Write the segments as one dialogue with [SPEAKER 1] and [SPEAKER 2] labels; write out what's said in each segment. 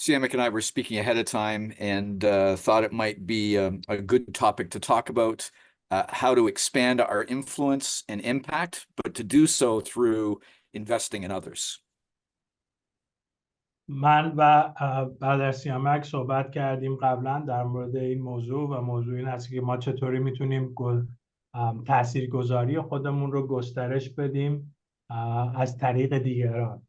[SPEAKER 1] Siamak and I were speaking ahead of time and thought it might be a good topic to talk about how to expand our influence and impact, but to do so through investing in others.
[SPEAKER 2] من و برادر سیامک صحبت کردیم قبلا در مورد این موضوع و موضوع این هست که ما چطوری میتونیم تأثیرگذاری خودمون رو گسترش بدیم از طریق دیگران.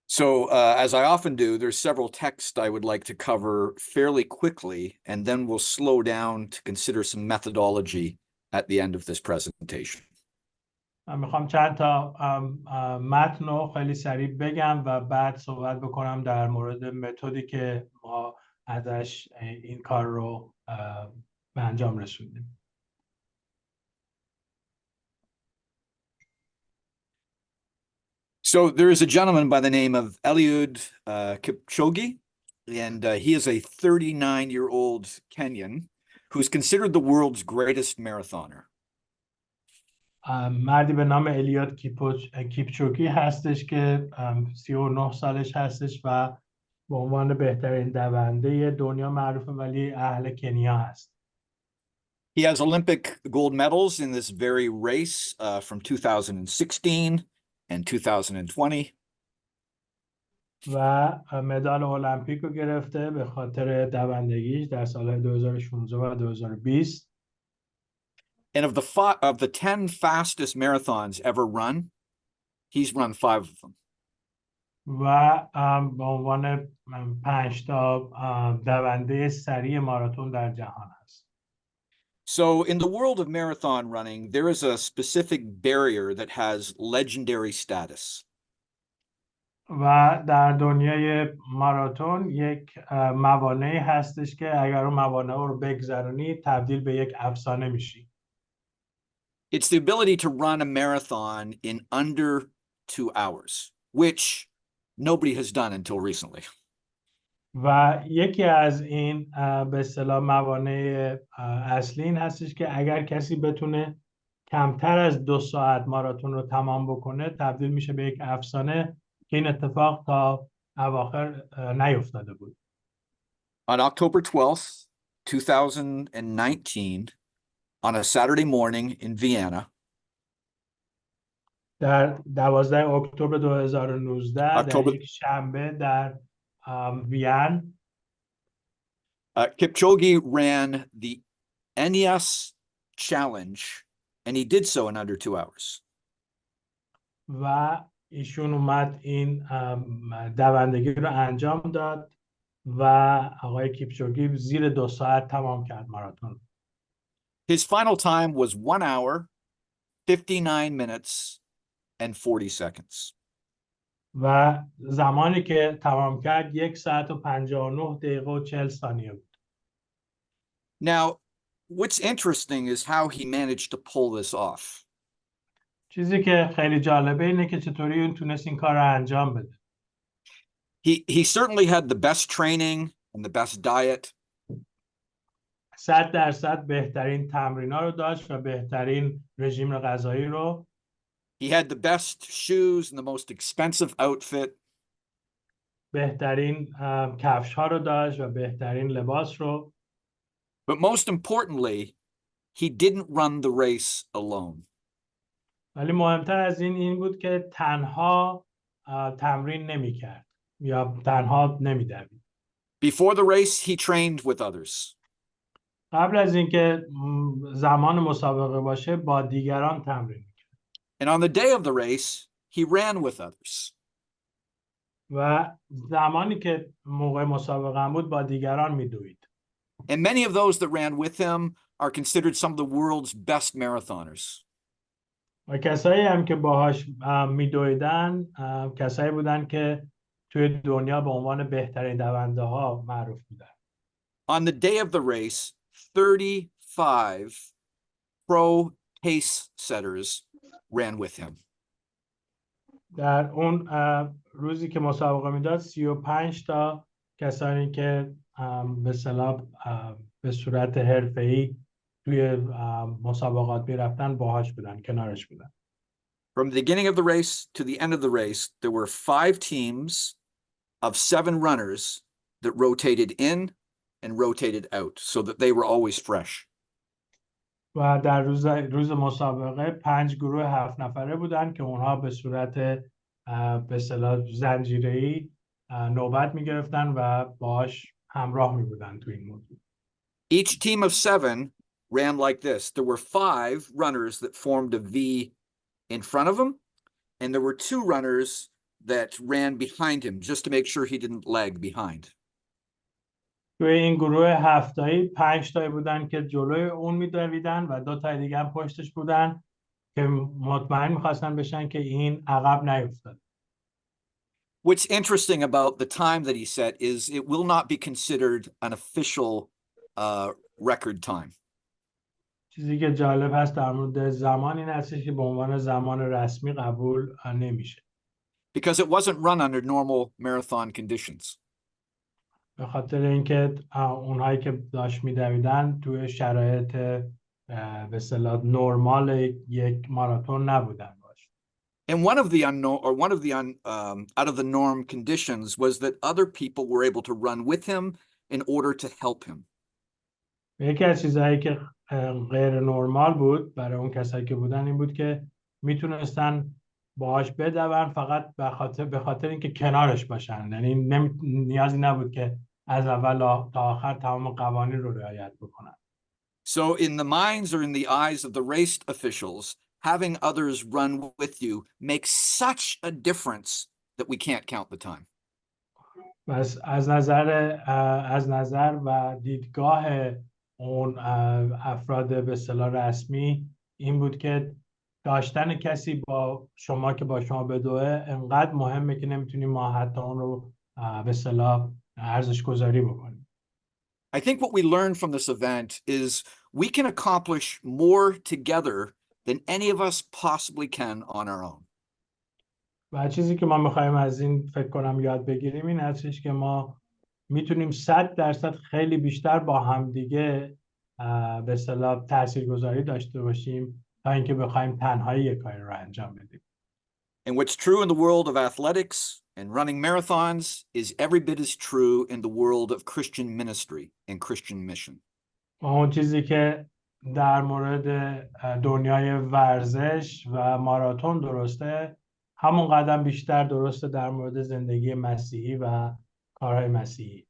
[SPEAKER 1] So, as I often do, there's several texts I would like to cover fairly quickly, and then we'll slow down to consider some methodology at the end of this presentation.
[SPEAKER 2] من میخوام چند تا متن رو خیلی سریع بگم و بعد صحبت بکنم در مورد متدی که ما ازش این کار رو به انجام رسوندیم.
[SPEAKER 1] So there is a gentleman by the name of Eliud Kipchoge, and he is a 39-year-old Kenyan who's considered the world's greatest marathoner.
[SPEAKER 2] مردی به نام الیود کیپچوگی هستش که 39 سالش هستش و به عنوان بهترین دونده دنیا معروفه ولی اهل کنیا هست.
[SPEAKER 1] He has Olympic gold medals in this very race from 2016 and 2020.
[SPEAKER 2] و مدال المپیک رو گرفته به خاطر دوندگیش در سال 2016 و 2020.
[SPEAKER 1] And of the 10 fastest marathons ever run, he's run 5 of them.
[SPEAKER 2] و به عنوان 5 تا دونده سریع ماراتون در جهان هست.
[SPEAKER 1] So in the world of marathon running, there is a specific barrier that has legendary status.
[SPEAKER 2] و در دنیای ماراتون یک موانعی هستش که اگر اون موانع رو بگذرونی تبدیل به یک افسانه میشی.
[SPEAKER 1] It's the ability to run a marathon in under 2 hours, which nobody has done until recently.
[SPEAKER 2] و یکی از این به اصطلاح موانع اصلی این هستش که اگر کسی بتونه کمتر از 2 ساعت ماراتون رو تمام بکنه تبدیل میشه به یک افسانه که این اتفاق تا اواخر نیفتاده بود.
[SPEAKER 1] On October 12th, 2019, on a Saturday morning in Vienna,
[SPEAKER 2] در 12 اکتبر 2019 در یک شنبه در وین
[SPEAKER 1] Kipchoge ran the NES challenge, and he did so in under 2 hours.
[SPEAKER 2] و ایشون اومد این دوندگی رو انجام داد و آقای کیپچوگی زیر 2 ساعت تمام کرد ماراتون.
[SPEAKER 1] His final time was 1 hour, 59 minutes, and 40 seconds.
[SPEAKER 2] و زمانی که تمام کرد 1 ساعت و 59 دقیقه و 40 ثانیه بود.
[SPEAKER 1] Now, what's interesting is how he managed to pull this off.
[SPEAKER 2] چیزی که خیلی جالبه اینه که چطوری اون تونست این کار رو انجام بده.
[SPEAKER 1] He certainly had the best training and the best diet.
[SPEAKER 2] 100% بهترین تمرین‌ها رو داشت و بهترین رژیم غذایی رو.
[SPEAKER 1] He had the best shoes and the most expensive outfit.
[SPEAKER 2] بهترین کفش‌ها رو داشت و بهترین لباس رو.
[SPEAKER 1] But most importantly, he didn't run the race alone.
[SPEAKER 2] ولی مهمتر از این بود که تنها تمرین نمی‌کرد یا تنها نمی‌دوید.
[SPEAKER 1] Before the race, he trained with others.
[SPEAKER 2] قبل از اینکه زمان مسابقه باشه با دیگران تمرین می‌کرد.
[SPEAKER 1] And on the day of the race, he ran with others.
[SPEAKER 2] و زمانی که موقع مسابقه هم بود با دیگران می‌دوید.
[SPEAKER 1] And many of those that ran with him are considered some of the world's best marathoners.
[SPEAKER 2] و کسایی هم که باهاش می‌دویدن کسایی بودن که توی دنیا به عنوان بهترین دونده‌ها معروف بودن.
[SPEAKER 1] On the day of the race, 35 pro pace setters ran with him.
[SPEAKER 2] در اون روزی که مسابقه میداد 35 تا کسانی که به اصطلاح به صورت حرفه‌ای توی مسابقات میرفتن باهاش بودن، کنارش بودن.
[SPEAKER 1] From the beginning of the race to the end of the race, there were 5 teams of 7 runners that rotated in and rotated out so that they were always fresh.
[SPEAKER 2] و در روز مسابقه 5 گروه 7 نفره بودن که اونها به صورت به اصطلاح زنجیره‌ای نوبت می‌گرفتن و باهاش همراه می‌بودن تو این موضوع.
[SPEAKER 1] Each team of 7 ran like this. There were 5 runners that formed a V in front of him, and there were 2 runners that ran behind him just to make sure he didn't lag behind.
[SPEAKER 2] توی این گروه 7 تایی 5 تایی بودن که جلوی اون می‌دویدن و 2 تای دیگه هم پشتش بودن که مطمئن می‌خواستن بشن که این عقب نیفتاد.
[SPEAKER 1] What's interesting about the time that he set is it will not be considered an official record time.
[SPEAKER 2] چیزی که جالب هست در مورد زمان این هستش که به عنوان زمان رسمی قبول نمیشه.
[SPEAKER 1] Because it wasn't run under normal marathon conditions.
[SPEAKER 2] به خاطر اینکه اونهایی که داشت می‌دویدن توی شرایط به اصطلاح نرمال یک ماراتون نبودن باش.
[SPEAKER 1] And one of the unknown or one of the out of the norm conditions was that other people were able to run with him in order to help him.
[SPEAKER 2] یکی از چیزهایی که غیر نرمال بود برای اون کسایی که بودن این بود که میتونستن باهاش بدون فقط به خاطر اینکه کنارش باشن. یعنی نیازی نبود که از اول تا آخر تمام قوانین رو رعایت بکنن.
[SPEAKER 1] So in the minds or in the eyes of the race officials, having others run with you makes such a difference that we can't count the time.
[SPEAKER 2] بس از نظر و دیدگاه اون افراد به اصطلاح رسمی این بود که داشتن کسی با شما که با شما بدوه انقدر مهمه که نمیتونیم ما حتی اون رو به اصطلاح ارزش گذاری بکنیم.
[SPEAKER 1] I think what we learned from this event is we can accomplish more together than any of us possibly can on our own.
[SPEAKER 2] و چیزی که ما میخوایم از این فکر کنم یاد بگیریم این هستش که ما میتونیم 100% خیلی بیشتر با همدیگه به اصطلاح تأثیرگذاری داشته باشیم تا اینکه بخوایم تنهایی یک کاری رو انجام بدیم.
[SPEAKER 1] And what's true in the world of athletics and running marathons is every bit as true in the world of Christian ministry and Christian mission.
[SPEAKER 2] اون چیزی که در مورد دنیای ورزش و ماراتون درسته همون قدم بیشتر درسته در مورد زندگی مسیحی و کارهای مسیحی.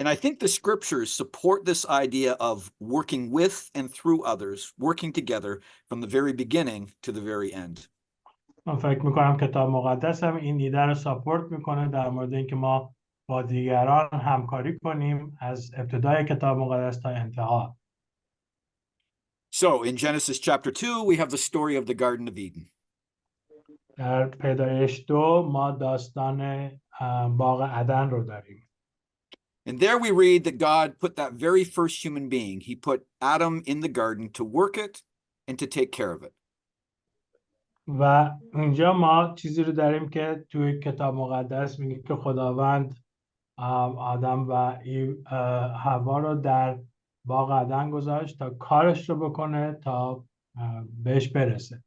[SPEAKER 1] And I think the scriptures support this idea of working with and through others, working together from the very beginning to the very end.
[SPEAKER 2] من فکر میکنم کتاب مقدس هم این ایده رو ساپورت میکنه در مورد اینکه ما با دیگران همکاری کنیم از ابتدای کتاب مقدس تا انتها.
[SPEAKER 1] So in Genesis chapter 2, we have the story of the Garden of Eden.
[SPEAKER 2] در پیدایش 2 ما داستان باغ عدن رو داریم.
[SPEAKER 1] And there we read that God put that very first human being, he put Adam in the garden to work it and to take care of it.
[SPEAKER 2] و اینجا ما چیزی رو داریم که توی کتاب مقدس میگه که خداوند آدم و حوا رو در باغ عدن گذاشت تا کارش رو بکنه تا بهش برسه.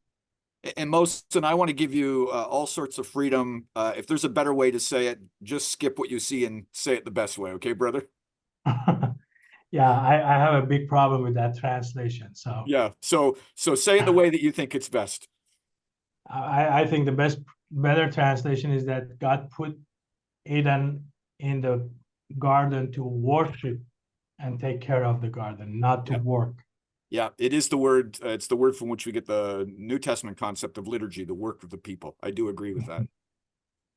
[SPEAKER 1] And and I want to give you all sorts of freedom. If there's a better way to say it, just skip what you see and say it the best way, okay, brother?
[SPEAKER 2] Yeah, I have a big problem with that translation. So
[SPEAKER 1] yeah, so say it the way that you think it's best.
[SPEAKER 2] I think the better translation is that God put Eden in the garden to worship and take care of the garden, not to work.
[SPEAKER 1] Yeah, it is the word. It's the word from which we get the New Testament concept of liturgy, the work of the people. I do agree with that.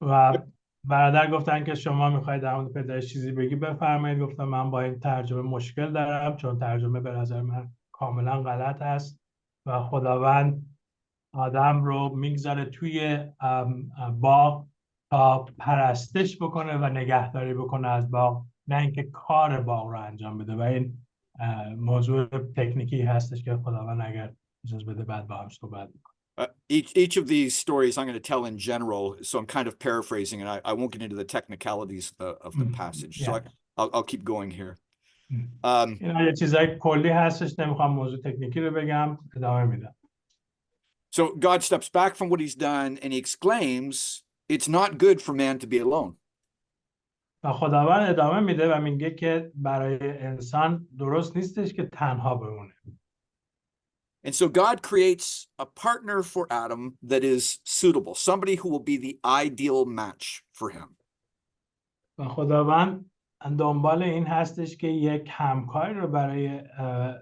[SPEAKER 2] و برادر گفتن که شما میخواید در مورد پیدایش چیزی بگی بفرمایید. گفتم من با این ترجمه مشکل دارم چون ترجمه به نظر من کاملا غلط است و خداوند آدم رو میگذاره توی باغ تا پرستش بکنه و نگهداری بکنه از باغ، نه اینکه کار باغ رو انجام بده. و این موضوع تکنیکی هستش که خداوند اگر اجازه بده بعد با هم صحبت میکنه.
[SPEAKER 1] Each of these stories I'm going to tell in general, so I'm kind of paraphrasing, and I won't get into the technicalities of the passage. So I'll keep going here.
[SPEAKER 2] اینا یه چیزای کلی هستش، نمیخوام موضوع تکنیکی رو بگم، ادامه میدم.
[SPEAKER 1] So God steps back from what he's done and he exclaims, it's not good for man to be alone.
[SPEAKER 2] و خداوند ادامه میده و میگه که برای انسان درست نیستش که تنها بمونه.
[SPEAKER 1] And so God creates a partner for Adam that is suitable, somebody who will be the ideal match for him.
[SPEAKER 2] و خداوند دنبال این هستش که یک همکاری رو برای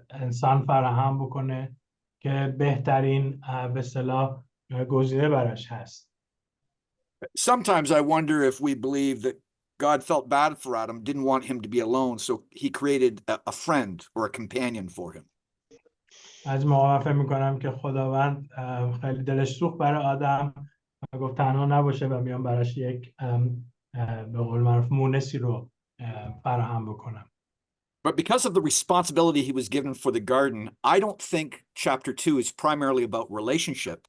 [SPEAKER 2] انسان فراهم بکنه که بهترین به اصطلاح گزینه براش هست.
[SPEAKER 1] Sometimes I wonder if we believe that God felt bad for Adam, didn't want him to be alone, so he created a friend or a companion for him.
[SPEAKER 2] از موقع فکر میکنم که خداوند خیلی دلش سوخت برای آدم و گفت تنها نباشه و بیان براش یک به قول معروف مونسی رو فراهم بکنم.
[SPEAKER 1] But because of the responsibility he was given for the garden, I don't think chapter 2 is primarily about relationship.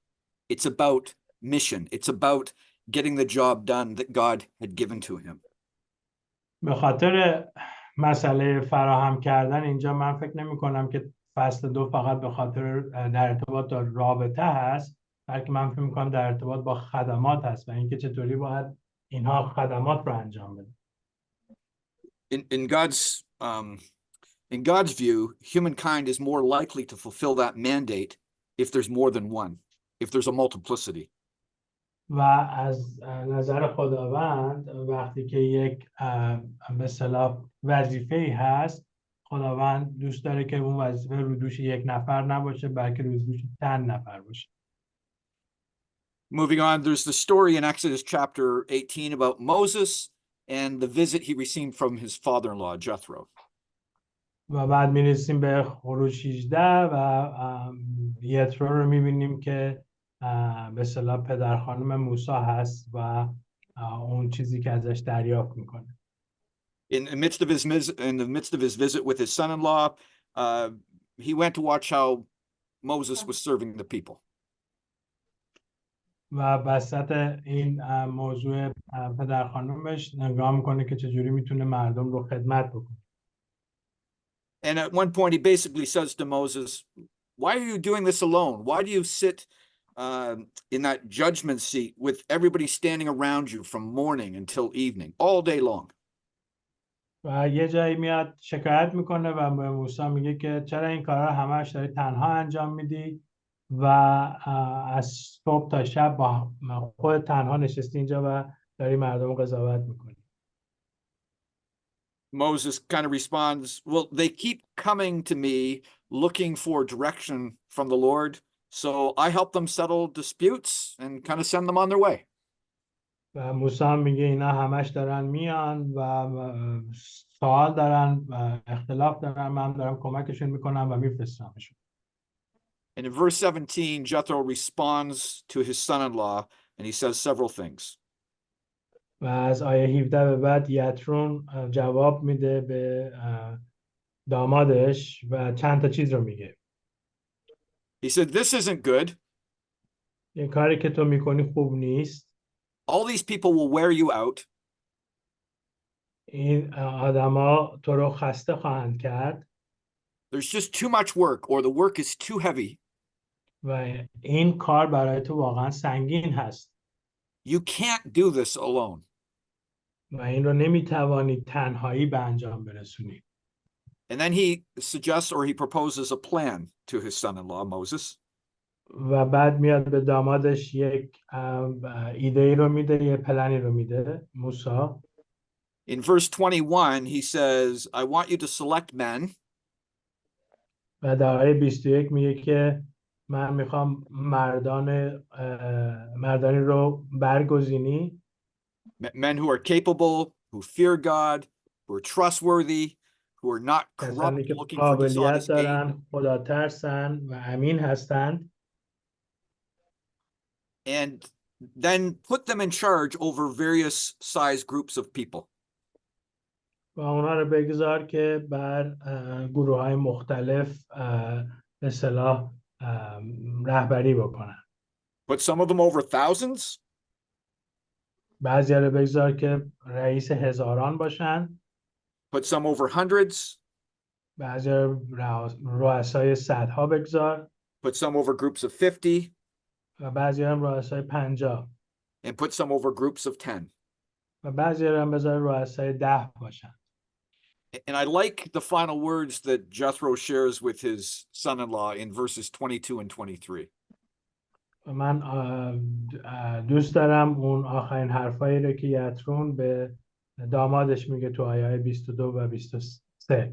[SPEAKER 1] It's about mission. It's about getting the job done that God had given to him.
[SPEAKER 2] به خاطر مسئله فراهم کردن اینجا من فکر نمی کنم که فصل 2 فقط به خاطر در ارتباط با رابطه هست، بلکه من فکر می کنم در ارتباط با خدمات هست و اینکه چطوری باید اینها خدمات رو انجام بده.
[SPEAKER 1] In God's view, humankind is more likely to fulfill that mandate if there's more than one, if there's a multiplicity.
[SPEAKER 2] و از نظر خداوند وقتی که یک به اصطلاح وظیفه‌ای هست، خداوند دوست داره که اون وظیفه رو دوش یک نفر نباشه بلکه رو دوش چند نفر باشه.
[SPEAKER 1] Moving on, there's the story in Exodus chapter 18 about Moses and the visit he received from his father-in-law, Jethro.
[SPEAKER 2] و بعد میرسیم به خروج 16 و یترو رو میبینیم که به اصطلاح پدر خانم موسی هست و اون چیزی که ازش دریافت میکنه.
[SPEAKER 1] In the midst of his visit with his son-in-law, he went to watch how Moses was serving the people.
[SPEAKER 2] و وسط این موضوع پدر خانومش نگاه میکنه که چجوری میتونه مردم رو خدمت بکنه.
[SPEAKER 1] And at one point he basically says to Moses, why are you doing this alone? Why do you sit in that judgment seat with everybody standing around you from morning until evening, all day long?
[SPEAKER 2] و یه جایی میاد شکایت میکنه و به موسی میگه که چرا این کارا همش داری تنها انجام میدی و از صبح تا شب با خود تنها نشستی اینجا و داری مردم قضاوت میکنی.
[SPEAKER 1] Moses kind of responds, well, they keep coming to me looking for direction from the Lord, so I help them settle disputes and kind of send them on their way.
[SPEAKER 2] و موسی میگه اینا همش دارن میان و سوال دارن و اختلاف دارن، من دارم کمکشون میکنم و میفرستمشون.
[SPEAKER 1] And in verse 17, Jethro responds to his son-in-law and he says several things.
[SPEAKER 2] و از آیه 17 به بعد یترون جواب میده به دامادش و چند تا چیز رو میگه.
[SPEAKER 1] He said, this isn't good.
[SPEAKER 2] این کاری که تو میکنی خوب نیست.
[SPEAKER 1] All these people will wear you out.
[SPEAKER 2] این آدما تو رو خسته خواهند کرد.
[SPEAKER 1] There's just too much work or the work is too heavy.
[SPEAKER 2] و این کار برای تو واقعا سنگین هست.
[SPEAKER 1] You can't do this alone.
[SPEAKER 2] و این رو نمیتوانی تنهایی به انجام برسونی.
[SPEAKER 1] And then he suggests or he proposes a plan to his son-in-law, Moses.
[SPEAKER 2] و بعد میاد به دامادش یک ایده رو میده، یه پلنی رو میده، موسی.
[SPEAKER 1] In verse 21, he says, I want you to select men.
[SPEAKER 2] و در آیه 21 میگه که من میخوام مردانی رو برگزینی.
[SPEAKER 1] Men who are capable, who fear God, who are trustworthy, who are not corrupt, looking for dishonest gain.
[SPEAKER 2] خدا ترسن و امین هستند.
[SPEAKER 1] And then put them in charge over various size groups of people.
[SPEAKER 2] و اونا رو بگذار که بر گروه های مختلف به اصطلاح رهبری بکنن.
[SPEAKER 1] Put some of them over thousands.
[SPEAKER 2] بعضی رو بگذار که رئیس هزاران باشن.
[SPEAKER 1] Put some over hundreds.
[SPEAKER 2] بعضی رؤسای صدها بگذار.
[SPEAKER 1] Put some over groups of 50.
[SPEAKER 2] و بعضی هم رؤسای 50.
[SPEAKER 1] And put some over groups of 10.
[SPEAKER 2] و بعضی هم بذاره رؤسای 10 باشن.
[SPEAKER 1] And I like the final words that Jethro shares with his son-in-law in verses 22 and 23.
[SPEAKER 2] و من دوست دارم اون آخرین حرفایی رو که یترون به دامادش میگه تو آیه 22 و 23.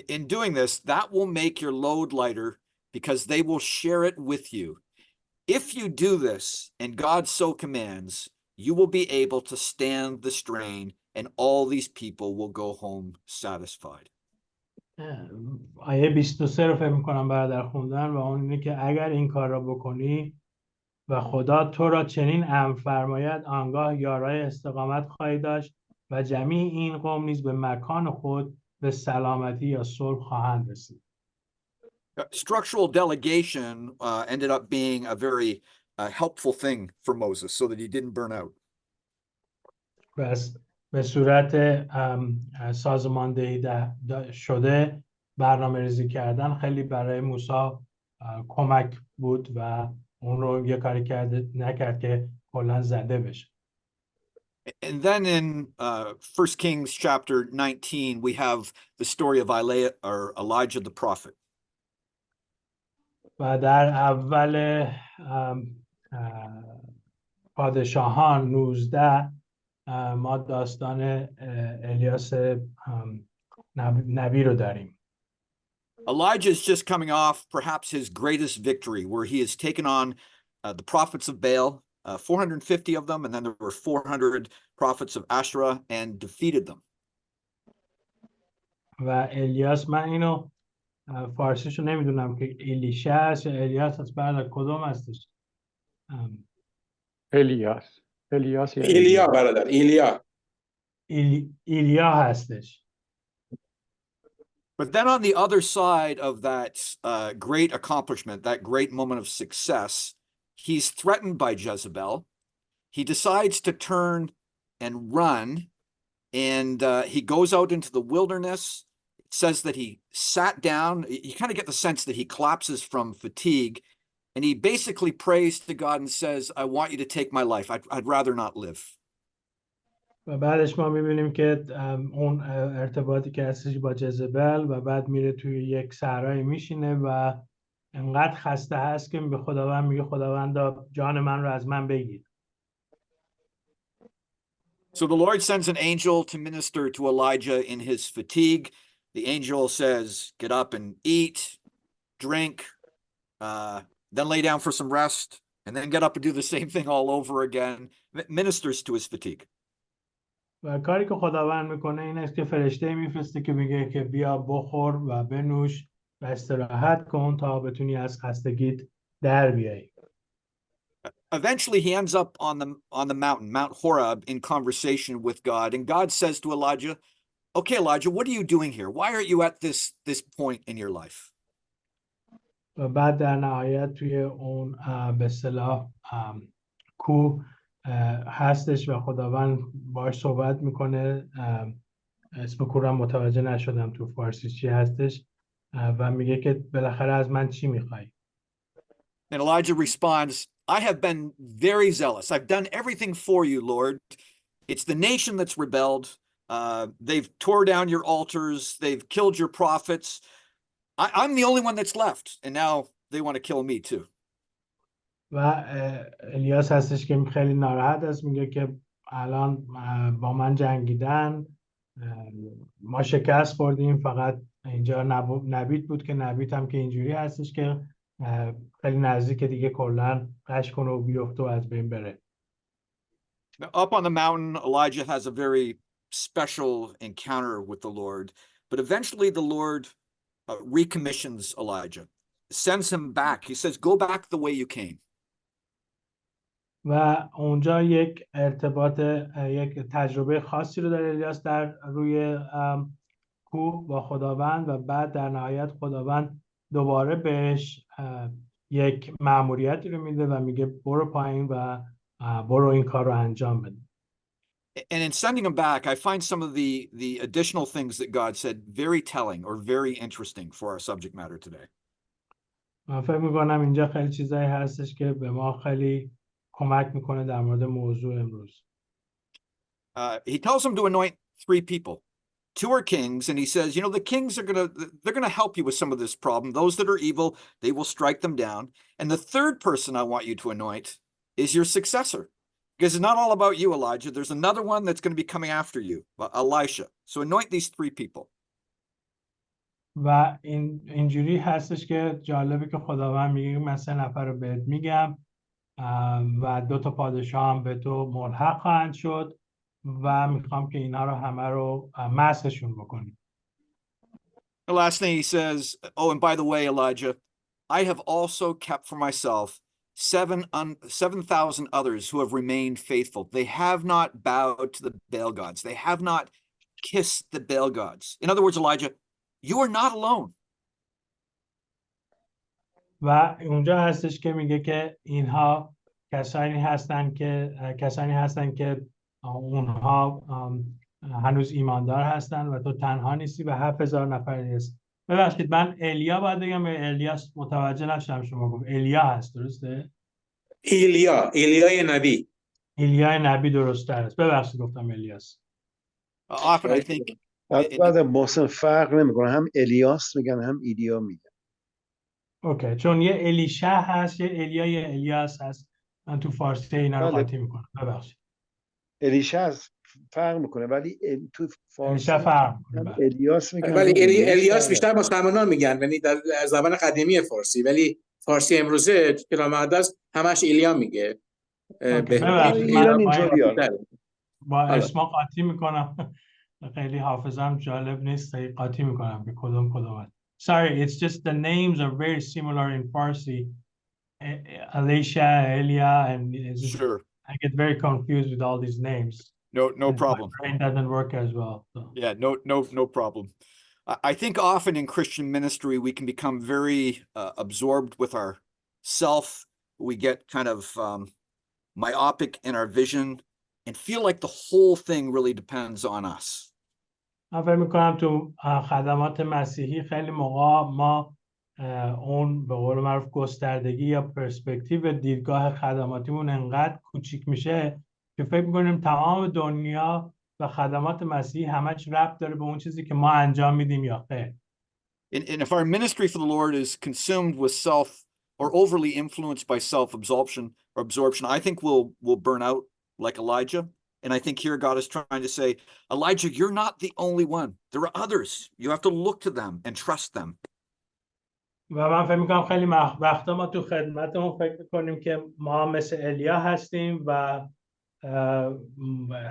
[SPEAKER 1] In doing this, that will make your load lighter because they will share it with you. If you do this, and God so commands, you will be able to stand the strain, and all these people will go home satisfied.
[SPEAKER 2] آیه 23 رو فکر میکنم برادر خوندن و اون اینه که اگر این کار را بکنی و خدا تو را چنین امر فرماید آنگاه یارای استقامت خواهی داشت و جمیع این قوم نیز به مکان خود به سلامتی یا صلح خواهند رسید.
[SPEAKER 1] Structural delegation ended up being a very helpful thing for Moses so that he didn't burn out.
[SPEAKER 2] پس به صورت سازماندهی شده برنامه ریزی کردن خیلی برای موسی کمک بود و اون رو یه کاری نکرد که کلا زده بشه.
[SPEAKER 1] And then in 1 Kings chapter 19, we have the story of Elijah the prophet.
[SPEAKER 2] و در اول پادشاهان 19 ما داستان الیاس نبی رو داریم.
[SPEAKER 1] Elijah is just coming off perhaps his greatest victory, where he has taken on the prophets of Baal, 450 of them, and then there were 400 prophets of Asherah, and defeated them.
[SPEAKER 2] و الیاس من اینو فارسیشو نمیدونم که الیشه هست یا الیاس هست، بعد کدوم هستش؟
[SPEAKER 3] الیاس
[SPEAKER 4] ایلیا برادر،
[SPEAKER 2] ایلیا هستش.
[SPEAKER 1] But then on the other side of that great accomplishment, that great moment of success, he's threatened by Jezebel. He decides to turn and run, and he goes out into the wilderness. It says that he sat down. You kind of get the sense that he collapses from fatigue, and he basically prays to God and says, I want you to take my life. I'd rather not live.
[SPEAKER 2] و بعدش ما میبینیم که اون ارتباطی که هستش با جزبل و بعد میره توی یک صحرای میشینه و انقدر خسته هست که به خداوند میگه خداوندا جان من رو از من بگیر.
[SPEAKER 1] So the Lord sends an angel to minister to Elijah in his fatigue. The angel says, get up and eat, drink, then lay down for some rest, and then get up and do the same thing all over again. Ministers to his fatigue.
[SPEAKER 2] و کاری که خداوند میکنه این است که فرشته میفرسته که میگه که بیا بخور و بنوش و استراحت کن تا بتونی از خستگیت در بیایی.
[SPEAKER 1] Eventually he ends up on the mountain, Mount Horeb, in conversation with God, and God says to Elijah, okay, Elijah, what are you doing here? Why are you at this point in your life?
[SPEAKER 2] و بعد در نهایت توی اون به اصطلاح کوه هستش و خداوند باهاش صحبت میکنه. اسم کوه رو متوجه نشدم تو فارسی چی هستش و میگه که بالاخره از من چی میخوای؟
[SPEAKER 1] And Elijah responds, I have been very zealous. I've done everything for you, Lord. It's the nation that's rebelled. They've tore down your altars. They've killed your prophets. I'm the only one that's left. And now they want to kill me too.
[SPEAKER 2] و الیاس هستش که خیلی ناراحت است، میگه که الان با من جنگیدن، ما شکست خوردیم، فقط اینجا نبید بود که نبید هم که اینجوری هستش که خیلی نزدیک دیگه کلا قش کنه و بیفته و از بین بره.
[SPEAKER 1] Up on the mountain, Elijah has a very special encounter with the Lord, but eventually the Lord recommissions Elijah, sends him back. He says, go back the way you came.
[SPEAKER 2] و اونجا یک تجربه خاصی رو داره الیاس در روی کوه با خداوند و بعد در نهایت خداوند دوباره بهش یک مأموریتی رو میده و میگه برو پایین و برو این کار رو انجام بده.
[SPEAKER 1] And in sending him back, I find some of the additional things that God said very telling or very interesting for our subject matter today.
[SPEAKER 2] من فکر میکنم اینجا خیلی چیزایی هستش که به ما خیلی کمک میکنه در مورد موضوع امروز.
[SPEAKER 1] he tells them to anoint 3 people. 2 are kings, and he says, you know, the kings they're gonna help you with some of this problem. Those that are evil, they will strike them down. And the 3rd person I want you to anoint is your successor. Because it's not all about you, Elijah. There's another one that's going to be coming after you, Elisha. So anoint these 3 people.
[SPEAKER 2] و اینجوری هستش که جالبه که خداوند میگه من 3 نفر رو بهت میگم و 2 تا پادشاه هم به تو ملحق خواهند شد و میخوام که اینا رو همه رو مسحشون بکنیم.
[SPEAKER 1] The last thing he says, oh, and by the way, Elijah, I have also kept for myself 7,000 others who have remained faithful. They have not bowed to the Baal gods. They have not kissed the Baal gods. In other words, Elijah, you are not alone.
[SPEAKER 2] و اونجا هستش که میگه که اینها کسانی هستن که اونها هنوز ایماندار هستن و تو تنها نیستی و 7,000 نفر هست. ببخشید من الیا باید بگم الیاس متوجه نشدم شما گفت الیا هست درسته؟
[SPEAKER 4] ایلیای نبی.
[SPEAKER 2] ایلیای نبی درسته است. ببخشید گفتم الیاس.
[SPEAKER 1] Often I think
[SPEAKER 3] بعد محسن فرق نمیکنه هم الیاس میگن هم ایلیا میگن.
[SPEAKER 2] اوکی چون یه الیشع هست یه الیا یه الیاس هست من تو فارسی اینا رو قاطی میکنم ببخشید.
[SPEAKER 3] الیشع فرق میکنه ولی تو فارسی
[SPEAKER 2] الیشع فرق میکنه
[SPEAKER 3] الیاس میگن
[SPEAKER 4] ولی الیاس بیشتر مسلمانان میگن، یعنی در زبان قدیمی فارسی، ولی فارسی امروزه کلام مقدس همش ایلیا میگه.
[SPEAKER 2] با اسما قاطی میکنم خیلی حافظم جالب نیست قاطی میکنم که کدوم. Sorry, it's just the names are very similar in Farsi. Elisha, Elia, and
[SPEAKER 1] sure.
[SPEAKER 2] I get very confused with all these names.
[SPEAKER 1] No problem.
[SPEAKER 2] My brain doesn't work as well. So.
[SPEAKER 1] Yeah, no problem. I think often in Christian ministry we can become very absorbed with our self. We get kind of myopic in our vision and feel like the whole thing really depends on us.
[SPEAKER 2] من فکر میکنم تو خدمات مسیحی خیلی موقع ما اون به قول معروف گستردگی یا پرسپکتیو دیدگاه خدماتیمون انقدر کوچیک میشه که فکر میکنیم تمام دنیا و خدمات مسیحی همش ربط داره به اون چیزی که ما انجام میدیم یا خیر.
[SPEAKER 1] And if our ministry for the Lord is consumed with self or overly influenced by self-absorption, I think we'll burn out like Elijah. And I think here God is trying to say, Elijah, you're not the only one. There are others. You have to look to them and trust them.
[SPEAKER 2] و من فکر میکنم خیلی وقتا ما تو خدمتمون فکر میکنیم که ما مثل الیا هستیم و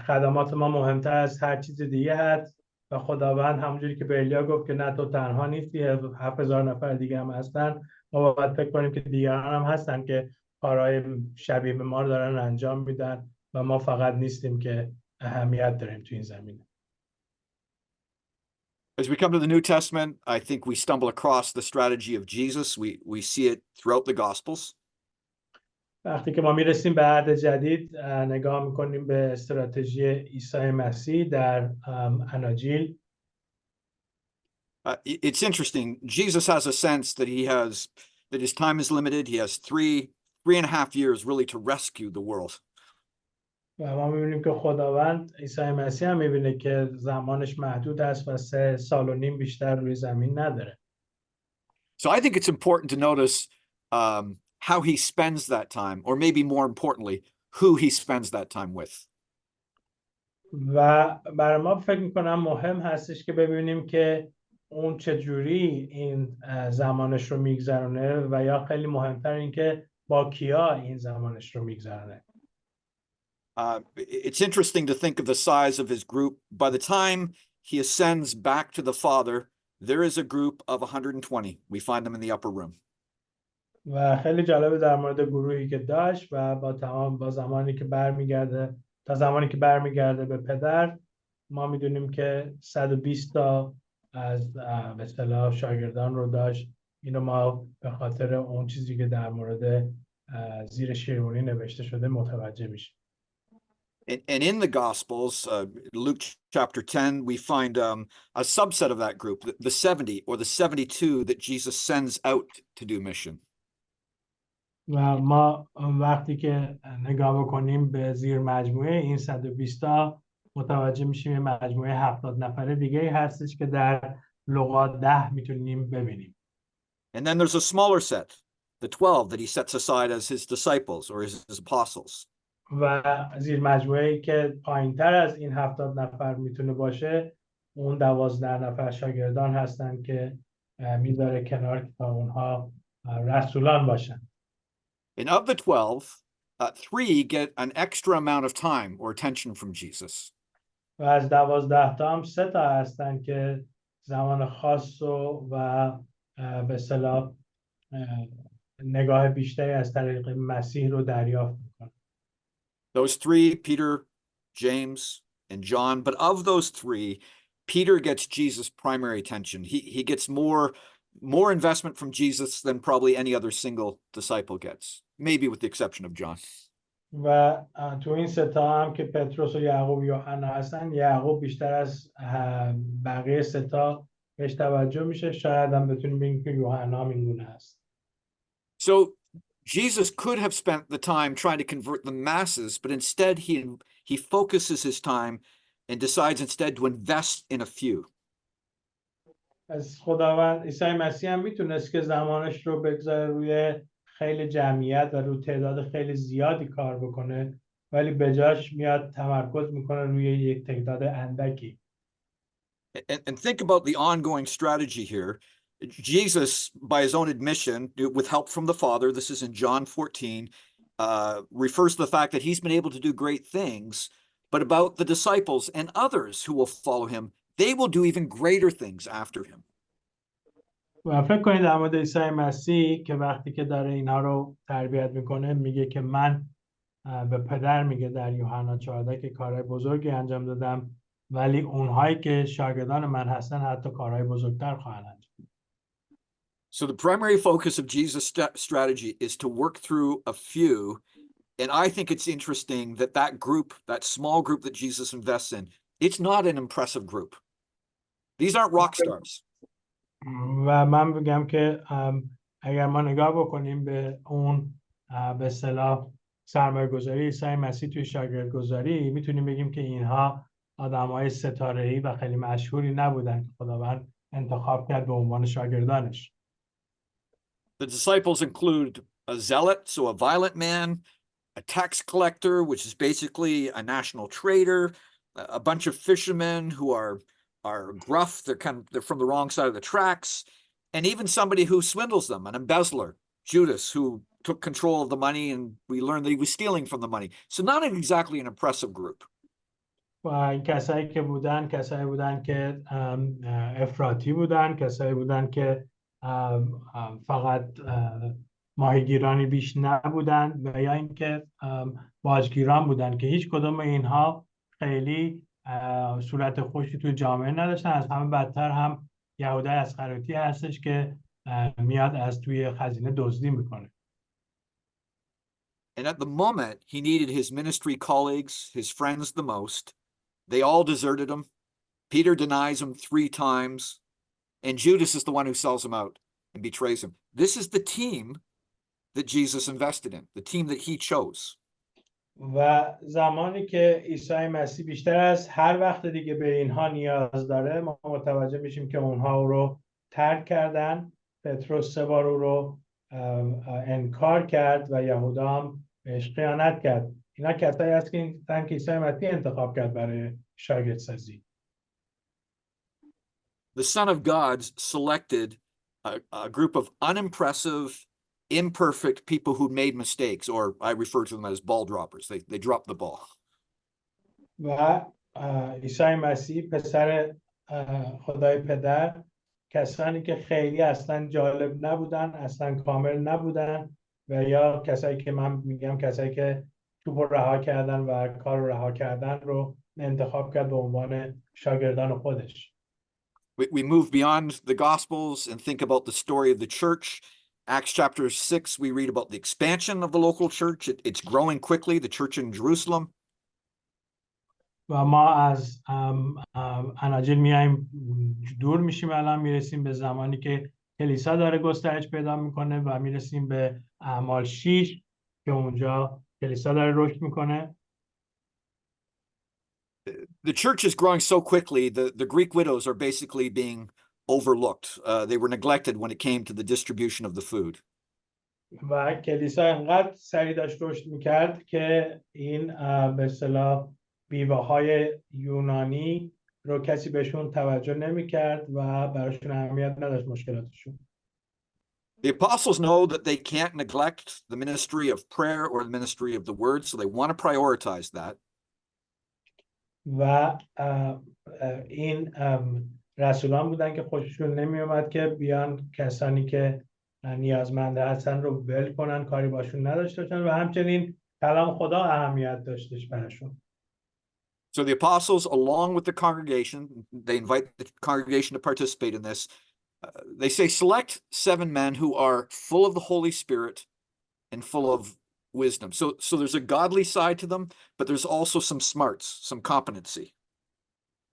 [SPEAKER 2] خدمات ما مهمتر از هر چیز دیگه هست و خداوند همونجوری که به الیا گفت که نه تو تنها نیستی 7,000 نفر دیگه هم هستن ما باید فکر کنیم که دیگران هم هستن که کارهای شبیه به ما رو دارن انجام میدن و ما فقط نیستیم که اهمیت داریم تو این زمینه.
[SPEAKER 1] As we come to the New Testament, I think we stumble across the strategy of Jesus. We see it throughout the Gospels.
[SPEAKER 2] وقتی که ما میرسیم به عهد جدید نگاه میکنیم به استراتژی عیسی مسیح در اناجیل.
[SPEAKER 1] It's interesting. Jesus has a sense that that his time is limited. He has 3.5 years really to rescue the world.
[SPEAKER 2] و ما میبینیم که خداوند عیسی مسیح هم میبینه که زمانش محدود است و 3.5 سال بیشتر روی زمین نداره.
[SPEAKER 1] So I think it's important to notice how he spends that time, or maybe more importantly, who he spends that time with.
[SPEAKER 2] و برای ما فکر میکنم مهم هستش که ببینیم که اون چجوری این زمانش رو میگذرونه و یا خیلی مهمتر این که با کیا این زمانش رو میگذرونه.
[SPEAKER 1] It's interesting to think of the size of his group. By the time he ascends back to the Father, there is a group of 120. We find them in the upper room.
[SPEAKER 2] و خیلی جالبه در مورد گروهی که داشت و با زمانی که برمیگرده به پدر ما میدونیم که 120 تا از به اصطلاح شاگردان رو داشت. اینو ما به خاطر اون چیزی که در مورد زیر شیروانی نوشته شده متوجه میشیم.
[SPEAKER 1] And in the Gospels, Luke chapter 10, we find a subset of that group, the 70 or the 72 that Jesus sends out to do mission.
[SPEAKER 2] و ما وقتی که نگاه بکنیم به زیر مجموعه این 120 تا متوجه میشیم یه مجموعه 70 نفره دیگه ای هستش که در لقا 10 میتونیم ببینیم.
[SPEAKER 1] And then there's a smaller set, the 12 that he sets aside as his disciples or his apostles.
[SPEAKER 2] و زیر مجموعه ای که پایین تر از این 70 نفر میتونه باشه اون 12 نفر شاگردان هستن که میذاره کنار که تا اونها رسولان باشن.
[SPEAKER 1] And of the 12, 3 get an extra amount of time or attention from Jesus.
[SPEAKER 2] و از 12 تا هم 3 تا هستن که زمان خاص و به اصطلاح نگاه بیشتری از طریق مسیح رو دریافت میکنن.
[SPEAKER 1] Those 3, Peter, James, and John. But of those 3, Peter gets Jesus' primary attention. He gets more investment from Jesus than probably any other single disciple gets, maybe with the exception of John.
[SPEAKER 2] و تو این 3 تا هم که پتروس و یعقوب و یوحنا هستن، یعقوب بیشتر از بقیه 3 تا بهش توجه میشه. شاید هم بتونیم بگیم که یوحنا هم این گونه است.
[SPEAKER 1] So Jesus could have spent the time trying to convert the masses, but instead he focuses his time and decides instead to invest in a few.
[SPEAKER 2] از خداوند عیسی مسیح هم میتونست که زمانش رو بگذاره روی خیلی جمعیت و روی تعداد خیلی زیادی کار بکنه، ولی به جاش میاد تمرکز میکنه روی یک تعداد اندکی.
[SPEAKER 1] And think about the ongoing strategy here. Jesus, by his own admission, with help from the Father, this is in John 14, refers to the fact that he's been able to do great things, but about the disciples and others who will follow him, they will do even greater things after him.
[SPEAKER 2] و فکر کنید در مورد عیسی مسیح که وقتی که داره اینها رو تربیت میکنه میگه که من به پدر میگه در یوحنا 14 که کارهای بزرگی انجام دادم، ولی اونهایی که شاگردان من هستن حتی کارهای بزرگتر خواهند انجام.
[SPEAKER 1] So the primary focus of Jesus' strategy is to work through a few, and I think it's interesting that that group, that small group that Jesus invests in, it's not an impressive group. These aren't rock stars.
[SPEAKER 2] و من بگم که اگر ما نگاه بکنیم به اون به اصطلاح سرمایه‌گذاری عیسی مسیح توی شاگردگذاری، میتونیم بگیم که اینها آدم‌های ستاره‌ای و خیلی مشهوری نبودن که خداوند انتخاب کرد به عنوان شاگردانش.
[SPEAKER 1] The disciples include a zealot, so a violent man, a tax collector, which is basically a national traitor, a bunch of fishermen who are gruff, they're from the wrong side of the tracks, and even somebody who swindles them, an embezzler, Judas, who took control of the money, and we learned that he was stealing from the money. So not exactly an impressive group.
[SPEAKER 2] و این کسایی که بودن کسایی بودن که افراطی بودن، کسایی بودن که فقط ماهیگیرانی بیش نبودن و یا اینکه باجگیران بودن که هیچ کدوم اینها خیلی صورت خوشی توی جامعه نداشتن. از همه بدتر هم یهودا اسخریوطی هستش که میاد از توی خزینه دزدی میکنه.
[SPEAKER 1] And at the moment he needed his ministry colleagues, his friends the most. They all deserted him. Peter denies him 3 times, and Judas is the one who sells him out and betrays him. This is the team that Jesus invested in, the team that he chose.
[SPEAKER 2] و زمانی که عیسی مسیح بیشتر از هر وقت دیگه به اینها نیاز داره، ما متوجه میشیم که اونها رو ترک کردن. پتروس 3 بار او رو انکار کرد و یهودا هم بهش خیانت کرد. اینا کسایی هست که عیسی مسیح انتخاب کرد برای شاگردسازی.
[SPEAKER 1] The Son of God selected a group of unimpressive, imperfect people who made mistakes, or I refer to them as ball droppers. They dropped the ball.
[SPEAKER 2] و عیسی مسیح پسر خدای پدر کسانی که خیلی اصلا جالب نبودن، اصلا کامل نبودن، و یا کسایی که من میگم کسایی که توپ رو رها کردن و کار رو رها کردن رو انتخاب کرد به عنوان شاگردان خودش.
[SPEAKER 1] We move beyond the Gospels and think about the story of the church. Acts chapter 6, we read about the expansion of the local church. It's growing quickly, the church in Jerusalem.
[SPEAKER 2] و ما از اناجیل میایم دور میشیم، الان میرسیم به زمانی که کلیسا داره گسترش پیدا میکنه و میرسیم به اعمال 6 که اونجا کلیسا داره رشد میکنه.
[SPEAKER 1] The church is growing so quickly, the Greek widows are basically being overlooked. They were neglected when it came to the distribution of the food.
[SPEAKER 2] و کلیسا انقدر سریع داشت رشد میکرد که این به اصطلاح بیوه های یونانی رو کسی بهشون توجه نمیکرد و براشون اهمیت نداشت مشکلاتشون.
[SPEAKER 1] The apostles know that they can't neglect the ministry of prayer or the ministry of the word, so they want to prioritize that.
[SPEAKER 2] و این رسولان بودن که خوششون نمی اومد که بیان کسانی که نیازمند هستن رو ول کنن، کاری باشون نداشته باشن و همچنین کلام خدا اهمیت داشتش براشون.
[SPEAKER 1] So the apostles, along with the congregation, they invite the congregation to participate in this. They say, select 7 men who are full of the Holy Spirit and full of wisdom. So there's a godly side to them, but there's also some smarts, some competency.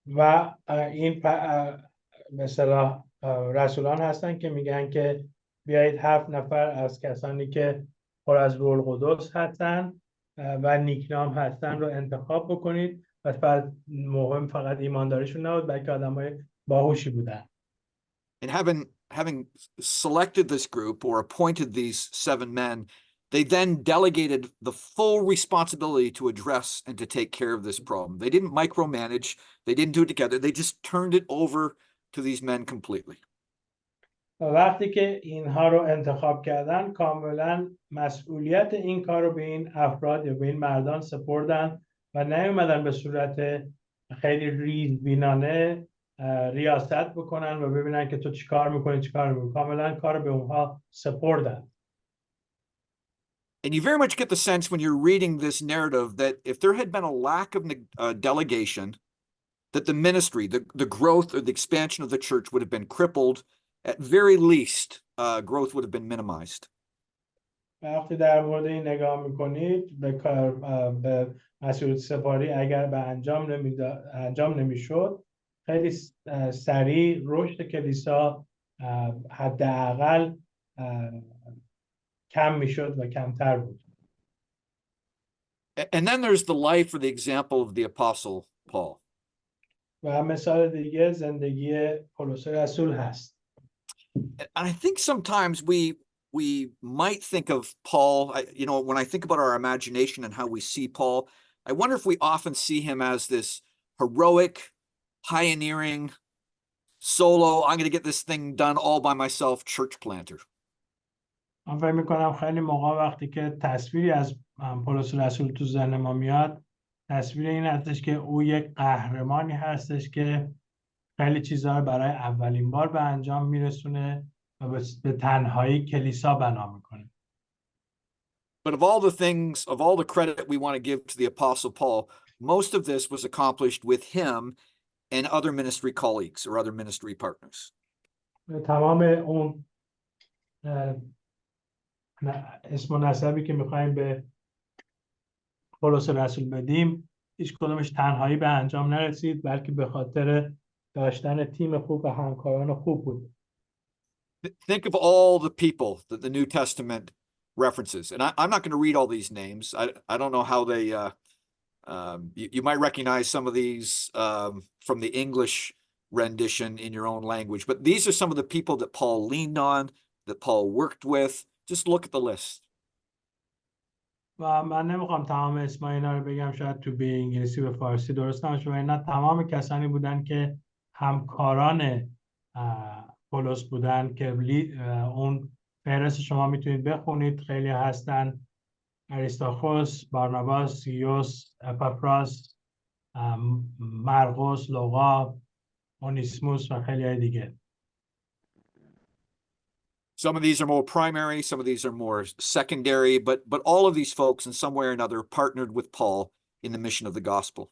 [SPEAKER 2] و این مثلا رسولان هستن که میگن که بیایید 7 نفر از کسانی که پر از روح القدس هستن و نیکنام هستن رو انتخاب بکنید و مهم فقط ایمانداریشون نبود بلکه آدمای باهوشی بودن.
[SPEAKER 1] And having selected this group or appointed these 7 men, they then delegated the full responsibility to address and to take care of this problem. They didn't micromanage. They didn't do it together. They just turned it over to these men completely.
[SPEAKER 2] وقتی که اینها رو انتخاب کردن کاملا مسئولیت این کار رو به این افراد یا به این مردان سپردن و نیومدن به صورت خیلی ریزبینانه ریاست بکنن و ببینن که تو چیکار میکنی. کاملا کار به اونها سپردن.
[SPEAKER 1] And you very much get the sense when you're reading this narrative that if there had been a lack of delegation, that the ministry, the growth or the expansion of the church would have been crippled. At very least, growth would have been minimized.
[SPEAKER 2] وقتی در مورد این نگاه میکنید به مسئولیت سپاری اگر به انجام نمیشد خیلی سریع رشد کلیسا حداقل کم میشد و کمتر بود.
[SPEAKER 1] And then there's the life or the example of the apostle Paul.
[SPEAKER 2] و مثال دیگه زندگی پولس رسول هست.
[SPEAKER 1] And I think sometimes we might think of Paul, when I think about our imagination and how we see Paul, I wonder if we often see him as this heroic, pioneering, solo, I'm going to get this thing done all by myself, church planter.
[SPEAKER 2] من فکر میکنم خیلی موقع وقتی که تصویری از پولس رسول تو ذهن ما میاد تصویر این هستش که او یک قهرمانی هستش که خیلی چیزها رو برای اولین بار به انجام میرسونه و به تنهایی کلیسا بنا میکنه.
[SPEAKER 1] But of all the credit we want to give to the Apostle Paul, most of this was accomplished with him and other ministry colleagues or other ministry partners.
[SPEAKER 2] تمام اون اسم و نسبی که میخوایم به پولس رسول بدیم هیچ کدومش تنهایی به انجام نرسید بلکه به خاطر داشتن تیم خوب و همکاران خوب بود.
[SPEAKER 1] Think of all the people that the New Testament references. And I'm not going to read all these names. I don't know how they, you might recognize some of these from the English rendition in your own language, but these are some of the people that Paul leaned on, that Paul worked with. Just look at the list.
[SPEAKER 2] و من نمیخوام تمام اسمای اینا رو بگم شاید تو به انگلیسی به فارسی درست نباشه و اینا تمام کسانی بودن که همکاران پولس بودن که اون فهرست شما میتونید بخونید. خیلی هستن: اریستاخوس، بارناباس، سیوس، اپافراس، مرقس، لوقا، اونیسموس و خیلی های دیگه.
[SPEAKER 1] Some of these are more primary, some of these are more secondary, but all of these folks in some way or another partnered with Paul in the mission of the gospel.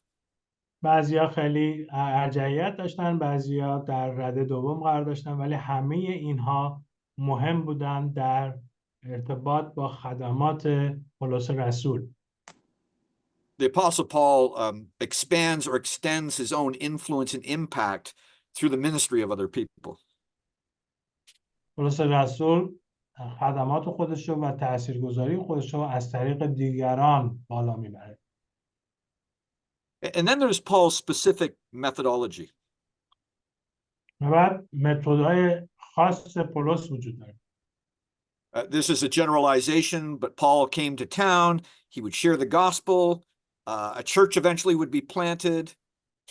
[SPEAKER 2] بعضیا خیلی ارجحیت داشتن، بعضیا در رده دوم قرار داشتن، ولی همه اینها مهم بودن در ارتباط با خدمات پولس رسول.
[SPEAKER 1] The Apostle Paul expands or extends his own influence and impact through the ministry of other people.
[SPEAKER 2] پولس رسول خدمات خودش و تأثیرگذاری خودش رو از طریق دیگران بالا میبره.
[SPEAKER 1] And then there's Paul's specific methodology.
[SPEAKER 2] و بعد متدهای خاص پولس وجود داره.
[SPEAKER 1] This is a generalization, but Paul came to town. He would share the gospel. A church eventually would be planted.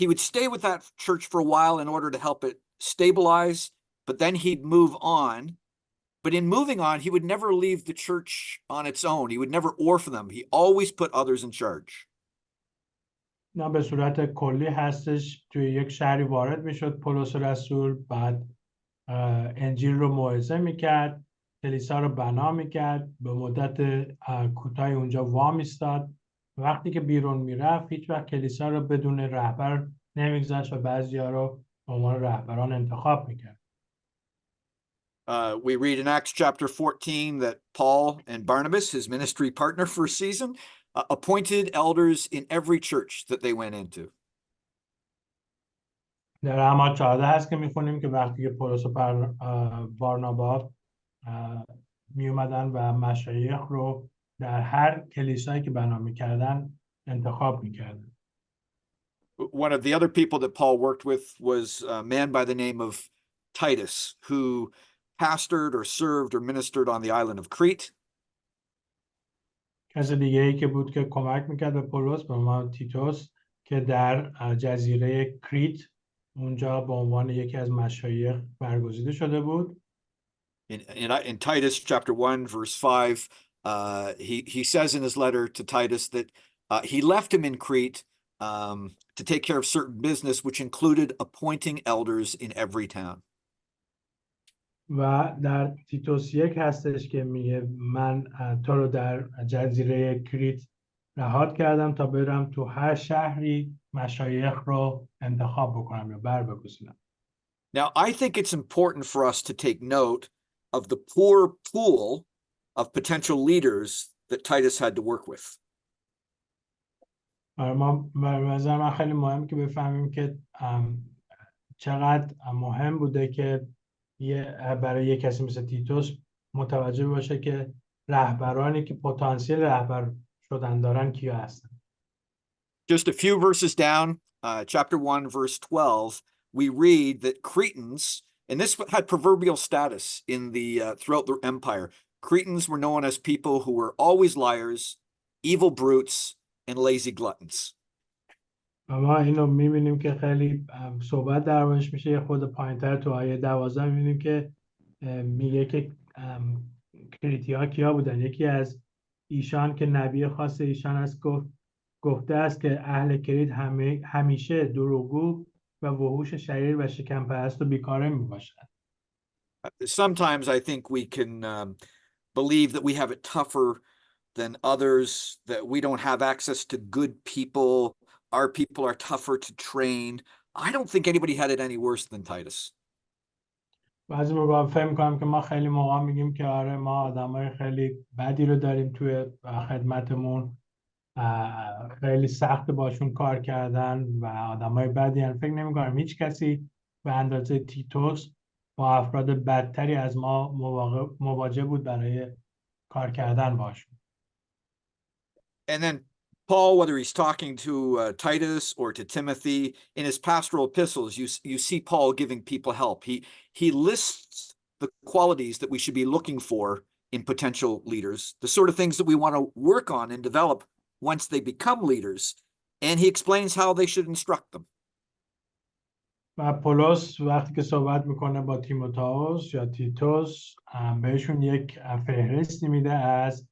[SPEAKER 1] He would stay with that church for a while in order to help it stabilize, but then he'd move on. But in moving on, he would never leave the church on its own. He would never orphan them. He always put others in charge.
[SPEAKER 2] نه به صورت کلی هستش، توی یک شهری وارد میشد پولس رسول، بعد انجیل رو موعظه میکرد، کلیسا رو بنا میکرد، به مدت کوتاهی اونجا وام ایستاد. وقتی که بیرون میرفت هیچ وقت کلیسا رو بدون رهبر نمیگذاشت و بعضی‌ها رو به عنوان رهبران انتخاب میکرد.
[SPEAKER 1] We read in Acts chapter 14 that Paul and Barnabas, his ministry partner for a season, appointed elders in every church that they went into.
[SPEAKER 2] در اعمال 14 هست که میخونیم که وقتی که پولس و بارنابا می اومدن و مشایخ رو در هر کلیسایی که بنا میکردن انتخاب میکردن.
[SPEAKER 1] One of the other people that Paul worked with was a man by the name of Titus, who pastored or served or ministered on the island of Crete.
[SPEAKER 2] کسی دیگه ای که بود که کمک میکرد به پولس به عنوان تیتوس که در جزیره کریت اونجا به عنوان یکی از مشایخ برگزیده شده بود.
[SPEAKER 1] In Titus chapter 1 verse 5, he says in his letter to Titus that he left him in Crete to take care of certain business, which included appointing elders in every town.
[SPEAKER 2] و در تیتوس 1 هستش که میگه من تو رو در جزیره کریت رهات کردم تا برم تو هر شهری مشایخ رو انتخاب بکنم یا بگزینم.
[SPEAKER 1] Now, I think it's important for us to take note of the poor pool of potential leaders that Titus had to work with.
[SPEAKER 2] من خیلی مهم که بفهمیم که چقدر مهم بوده که برای یک کسی مثل تیتوس متوجه باشه که رهبرانی که پتانسیل رهبر شدن دارن کیا هستن.
[SPEAKER 1] Just a few verses down, chapter 1, verse 12, we read that Cretans, and this had proverbial status in the throughout the empire, Cretans were known as people who were always liars, evil brutes, and lazy gluttons.
[SPEAKER 2] ما اینو میبینیم که خیلی صحبت دربارش میشه. یه خود پایین‌تر تو آیه 12 میبینیم که میگه که کریتی ها کیا بودن. یکی از ایشان که نبی خاص ایشان است گفته است که اهل کریت همیشه دروغگو و وحوش شریر و شکم پرست و بیکاره میباشند.
[SPEAKER 1] Sometimes I think we can believe that we have it tougher than others, that we don't have access to good people, our people are tougher to train. I don't think anybody had it any worse than Titus.
[SPEAKER 2] بعضی موقع فهم می‌کنم که ما خیلی موقع میگیم که آره ما آدمای خیلی بدی رو داریم توی خدمتمون، خیلی سخت باشون کار کردن و آدمای بدی هستن. فکر نمی‌کنم هیچ کسی به اندازه تیتوس با افراد بدتری از ما مواجه بود برای کار کردن باشون.
[SPEAKER 1] And then Paul, whether he's talking to Titus or to Timothy, in his pastoral epistles, you see Paul giving people help. He lists the qualities that we should be looking for in potential leaders, the sort of things that we want to work on and develop once they become leaders, and he explains how they should instruct them.
[SPEAKER 2] و پولس وقتی که صحبت میکنه با تیموتائوس یا تیتوس بهشون یک فهرستی میده از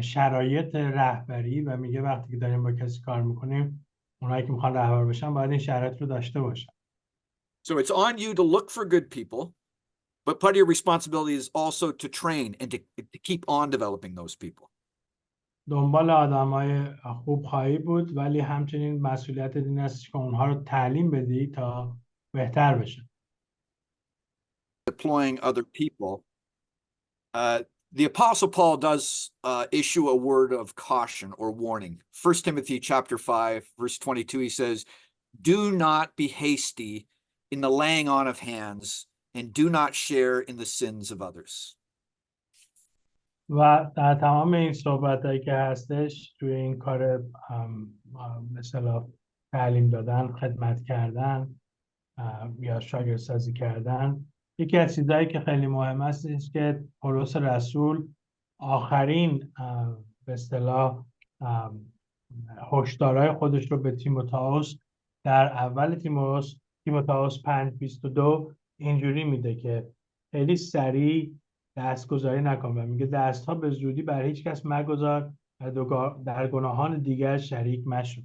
[SPEAKER 2] شرایط رهبری و میگه وقتی که داریم با کسی کار میکنیم اونایی که میخوان رهبر بشن باید این شرایط رو داشته باشن.
[SPEAKER 1] So it's on you to look for good people, but part of your responsibility is also to train and to keep on developing those people.
[SPEAKER 2] دنبال آدمای خوب خواهی بود ولی همچنین مسئولیت این است که اونها رو تعلیم بدی تا بهتر بشن.
[SPEAKER 1] Deploying other people. The Apostle Paul does issue a word of caution or warning. 1 Timothy chapter 5, verse 22, he says, "Do not be hasty in the laying on of hands, and do not share in the sins of others."
[SPEAKER 2] و در تمام این صحبتایی که هستش توی این کار مثلا تعلیم دادن، خدمت کردن یا شاگردسازی کردن. یکی از چیزهایی که خیلی مهم است این که پولس رسول آخرین به اصطلاح هشدارهای خودش رو به تیموتائوس در اول تیموتائوس 5:22 اینجوری میده که خیلی سریع دستگذاری نکن و میگه دستها به زودی بر هیچ کس مگذار و در گناهان دیگر شریک مشو.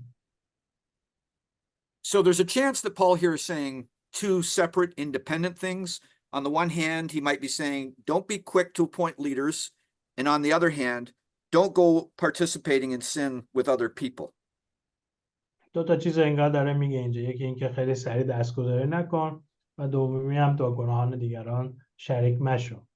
[SPEAKER 1] So there's a chance that Paul here is saying two separate independent things. On the one hand, he might be saying, don't be quick to appoint leaders. And on the other hand, don't go participating in sin with other people.
[SPEAKER 2] دو تا چیز انگار داره میگه اینجا. یکی این که خیلی سریع دستگذاری نکن و دومی هم تا گناهان دیگران شریک مشو.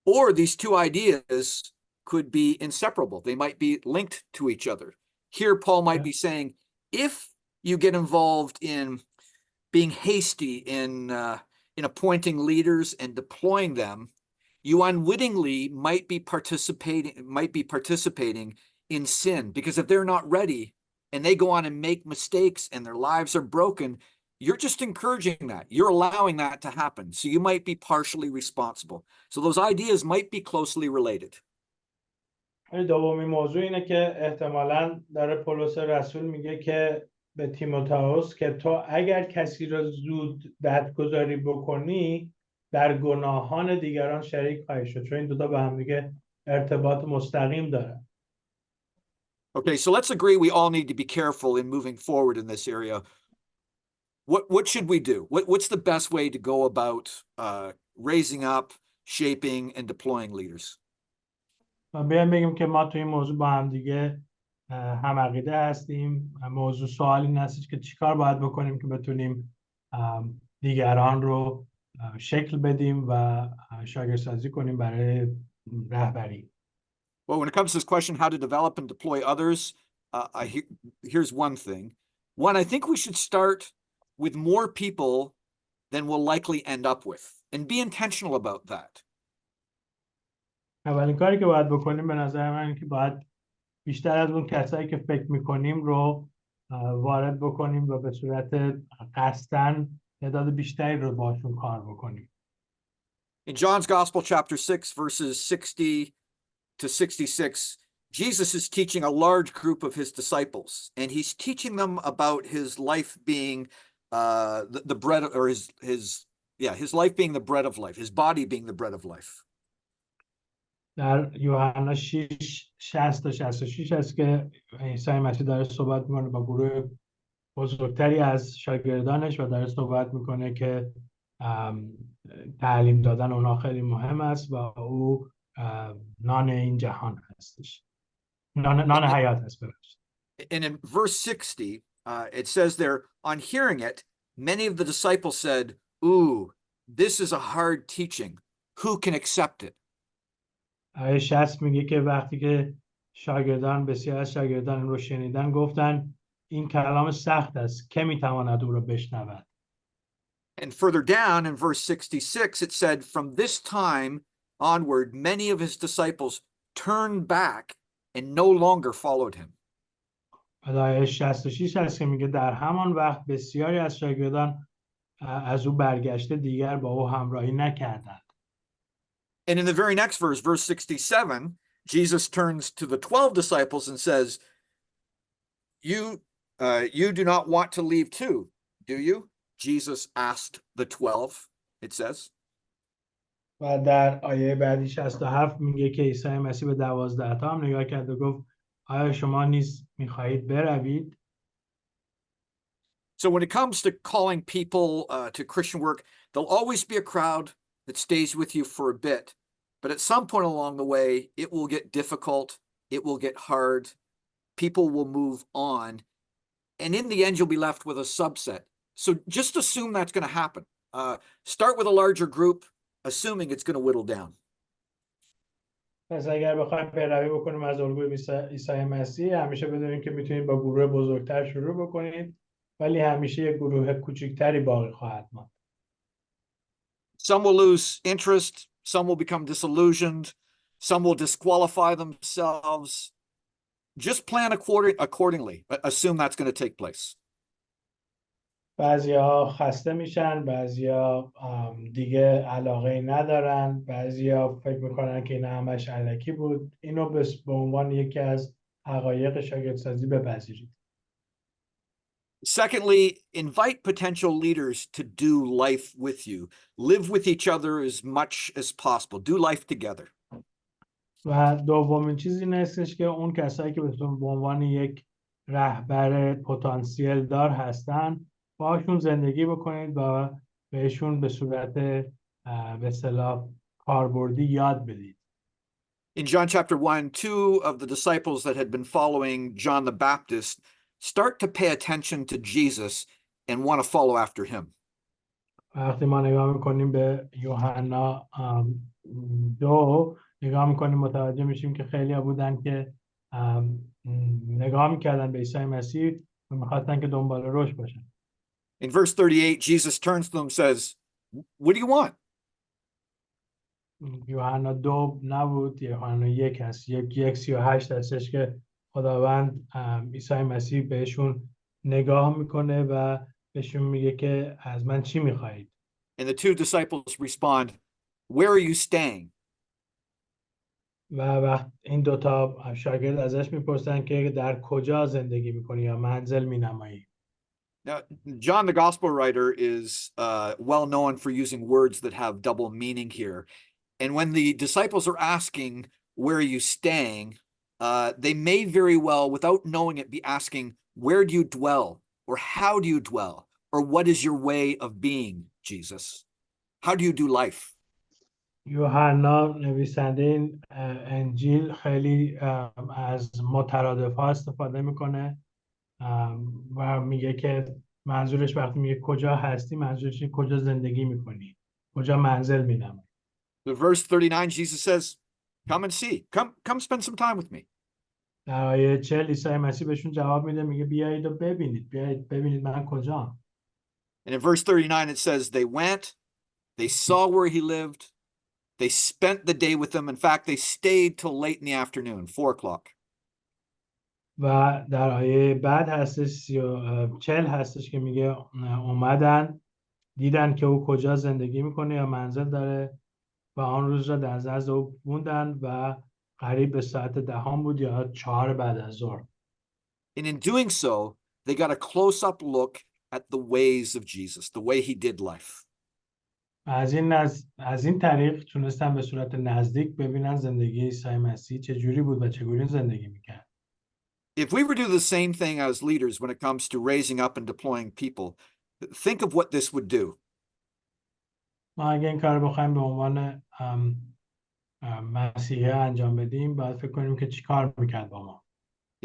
[SPEAKER 1] Or these two ideas could be inseparable. They might be linked to each other. Here, Paul might be saying, if you get involved in being hasty in appointing leaders and deploying them, you unwittingly might be participating in sin, because if they're not ready and they go on and make mistakes and their lives are broken, you're just encouraging that. You're allowing that to happen. So you might be partially responsible. So those ideas might be closely related.
[SPEAKER 2] دومی موضوع اینه که احتمالاً داره پولس رسول میگه که به تیموتائوس که تو اگر کسی را زود دادگذاری بکنی در گناهان دیگران شریک خواهی شد، چون این دو تا به هم دیگه ارتباط مستقیم دارن.
[SPEAKER 1] Okay, so let's agree we all need to be careful in moving forward in this area. What should we do? What's the best way to go about raising up, shaping, and deploying leaders?
[SPEAKER 2] بیایم بگیم که ما تو این موضوع با هم دیگه هم عقیده هستیم. موضوع سوال این هستش که چیکار باید بکنیم که بتونیم دیگران رو شکل بدیم و شاگردسازی کنیم برای رهبری.
[SPEAKER 1] Well, when it comes to this question, how to develop and deploy others, here's one thing. One, I think we should start with more people than we'll likely end up with, and be intentional about that.
[SPEAKER 2] اولین کاری که باید بکنیم به نظر من که باید بیشتر از اون کسایی که فکر میکنیم رو وارد بکنیم و به صورت قصداً تعداد بیشتری رو باشون کار بکنیم.
[SPEAKER 1] In John's Gospel, chapter 6, verses 60 to 66, Jesus is teaching a large group of his disciples, and he's teaching them about his life being the bread, or his life being the bread of life, his body being the bread of life.
[SPEAKER 2] در یوحنا 6:60 تا 66 است که عیسی مسیح داره صحبت میکنه با گروه بزرگتری از شاگردانش و داره صحبت میکنه که تعلیم دادن اونا خیلی مهم است و او نان این جهان هستش، نان حیات هست.
[SPEAKER 1] And in verse 60, it says there, on hearing it, many of the disciples said, "Ooh, this is a hard teaching. Who can accept it?"
[SPEAKER 2] آیه 60 میگه که وقتی که بسیار از شاگردان رو شنیدن گفتن این کلام سخت است، که میتواند او رو بشنود.
[SPEAKER 1] And further down in verse 66, it said, from this time onward, many of his disciples turned back and no longer followed him.
[SPEAKER 2] آیه 66 هست که میگه در همان وقت بسیاری از شاگردان از او برگشته دیگر با او همراهی نکردند.
[SPEAKER 1] And in the very next verse, verse 67, Jesus turns to the 12 disciples and says, you do not want to leave too, do you? Jesus asked the 12, it says.
[SPEAKER 2] و در آیه بعدی 67 میگه که عیسی مسیح به 12 تا هم نگاه کرد و گفت آیا شما نیز میخواهید بروید؟
[SPEAKER 1] So when it comes to calling people to Christian work, there'll always be a crowd that stays with you for a bit. But at some point along the way, it will get difficult. It will get hard. People will move on. And in the end, you'll be left with a subset. So just assume that's going to happen. Start with a larger group, assuming it's going to whittle down.
[SPEAKER 2] پس اگر بخوایم پیروی بکنیم از الگوی عیسی مسیح، همیشه بدونید که میتونید با گروه بزرگتر شروع بکنید، ولی همیشه یک گروه کوچکتری باقی خواهد ماند.
[SPEAKER 1] Some will lose interest. Some will become disillusioned. Some will disqualify themselves. just plan accordingly. Assume that's going to take place.
[SPEAKER 2] بعضیا خسته میشن، بعضیا دیگه علاقه ندارن، بعضیا فکر میکنن که این همش الکی بود. اینو به عنوان یکی از حقایق شاگردسازی بپذیرید.
[SPEAKER 1] Secondly, invite potential leaders to do life with you. Live with each other as much as possible. Do life together.
[SPEAKER 2] و دومین چیزی این هستش که اون کسایی که به عنوان یک رهبر پتانسیل دار هستن باشون زندگی بکنید و بهشون به صورت به اصطلاح کاربردی یاد بدید.
[SPEAKER 1] In John chapter 1, 2 of the disciples that had been following John the Baptist start to pay attention to Jesus and want to follow after him.
[SPEAKER 2] وقتی ما نگاه میکنیم به یوحنا 2 نگاه میکنیم متوجه میشیم که خیلی ها بودن که نگاه میکردن به عیسی مسیح و میخواستن که دنبال روش باشن.
[SPEAKER 1] In verse 38, Jesus turns to them and says, "What do you want?"
[SPEAKER 2] یوحنا 2 نبود، یوحنا 1 هست. 1:38 هستش که خداوند عیسی مسیح بهشون نگاه میکنه و بهشون میگه که از من چی میخواهید؟
[SPEAKER 1] And the two disciples respond, "Where are you staying?"
[SPEAKER 2] و وقت این دوتا شاگرد ازش میپرسن که در کجا زندگی میکنی یا منزل مینمایی.
[SPEAKER 1] Now, John, the gospel writer, is well known for using words that have double meaning here. And when the disciples are asking, "Where are you staying?" They may very well, without knowing it, be asking, "Where do you dwell?" Or "How do you dwell?" Or "What is your way of being, Jesus? How do you do life?"
[SPEAKER 2] یوحنا نویسنده این انجیل خیلی از مترادف‌ها استفاده میکنه و میگه که منظورش وقتی میگه کجا هستی منظورش کجا زندگی میکنی، کجا منزل مینمایی.
[SPEAKER 1] The verse 39, Jesus says, "Come and see. Come spend some time with me."
[SPEAKER 2] در آیه 40 عیسی مسیح بهشون جواب میده، میگه بیایید و ببینید، بیایید ببینید من کجام.
[SPEAKER 1] And in verse 39 it says they went, they saw where he lived, they spent the day with him. In fact, they stayed till late in the afternoon, 4:00.
[SPEAKER 2] و در آیه بعد هستش 40 هستش که میگه اومدن دیدن که او کجا زندگی میکنه یا منزل داره و آن روز را در نزد او موندن و قریب به ساعت 10 بود یا 4 بعد از ظهر.
[SPEAKER 1] And in doing so, they got a close-up look at the ways of Jesus, the way he did life.
[SPEAKER 2] از این طریق تونستن به صورت نزدیک ببینن زندگی عیسی مسیح چجوری بود و چگونه زندگی میکرد.
[SPEAKER 1] If we were to do the same thing as leaders when it comes to raising up and deploying people, think of what this would do.
[SPEAKER 2] ما اگه این کار بخوایم به عنوان مسیحی انجام بدیم باید فکر کنیم که چی کار میکرد با ما.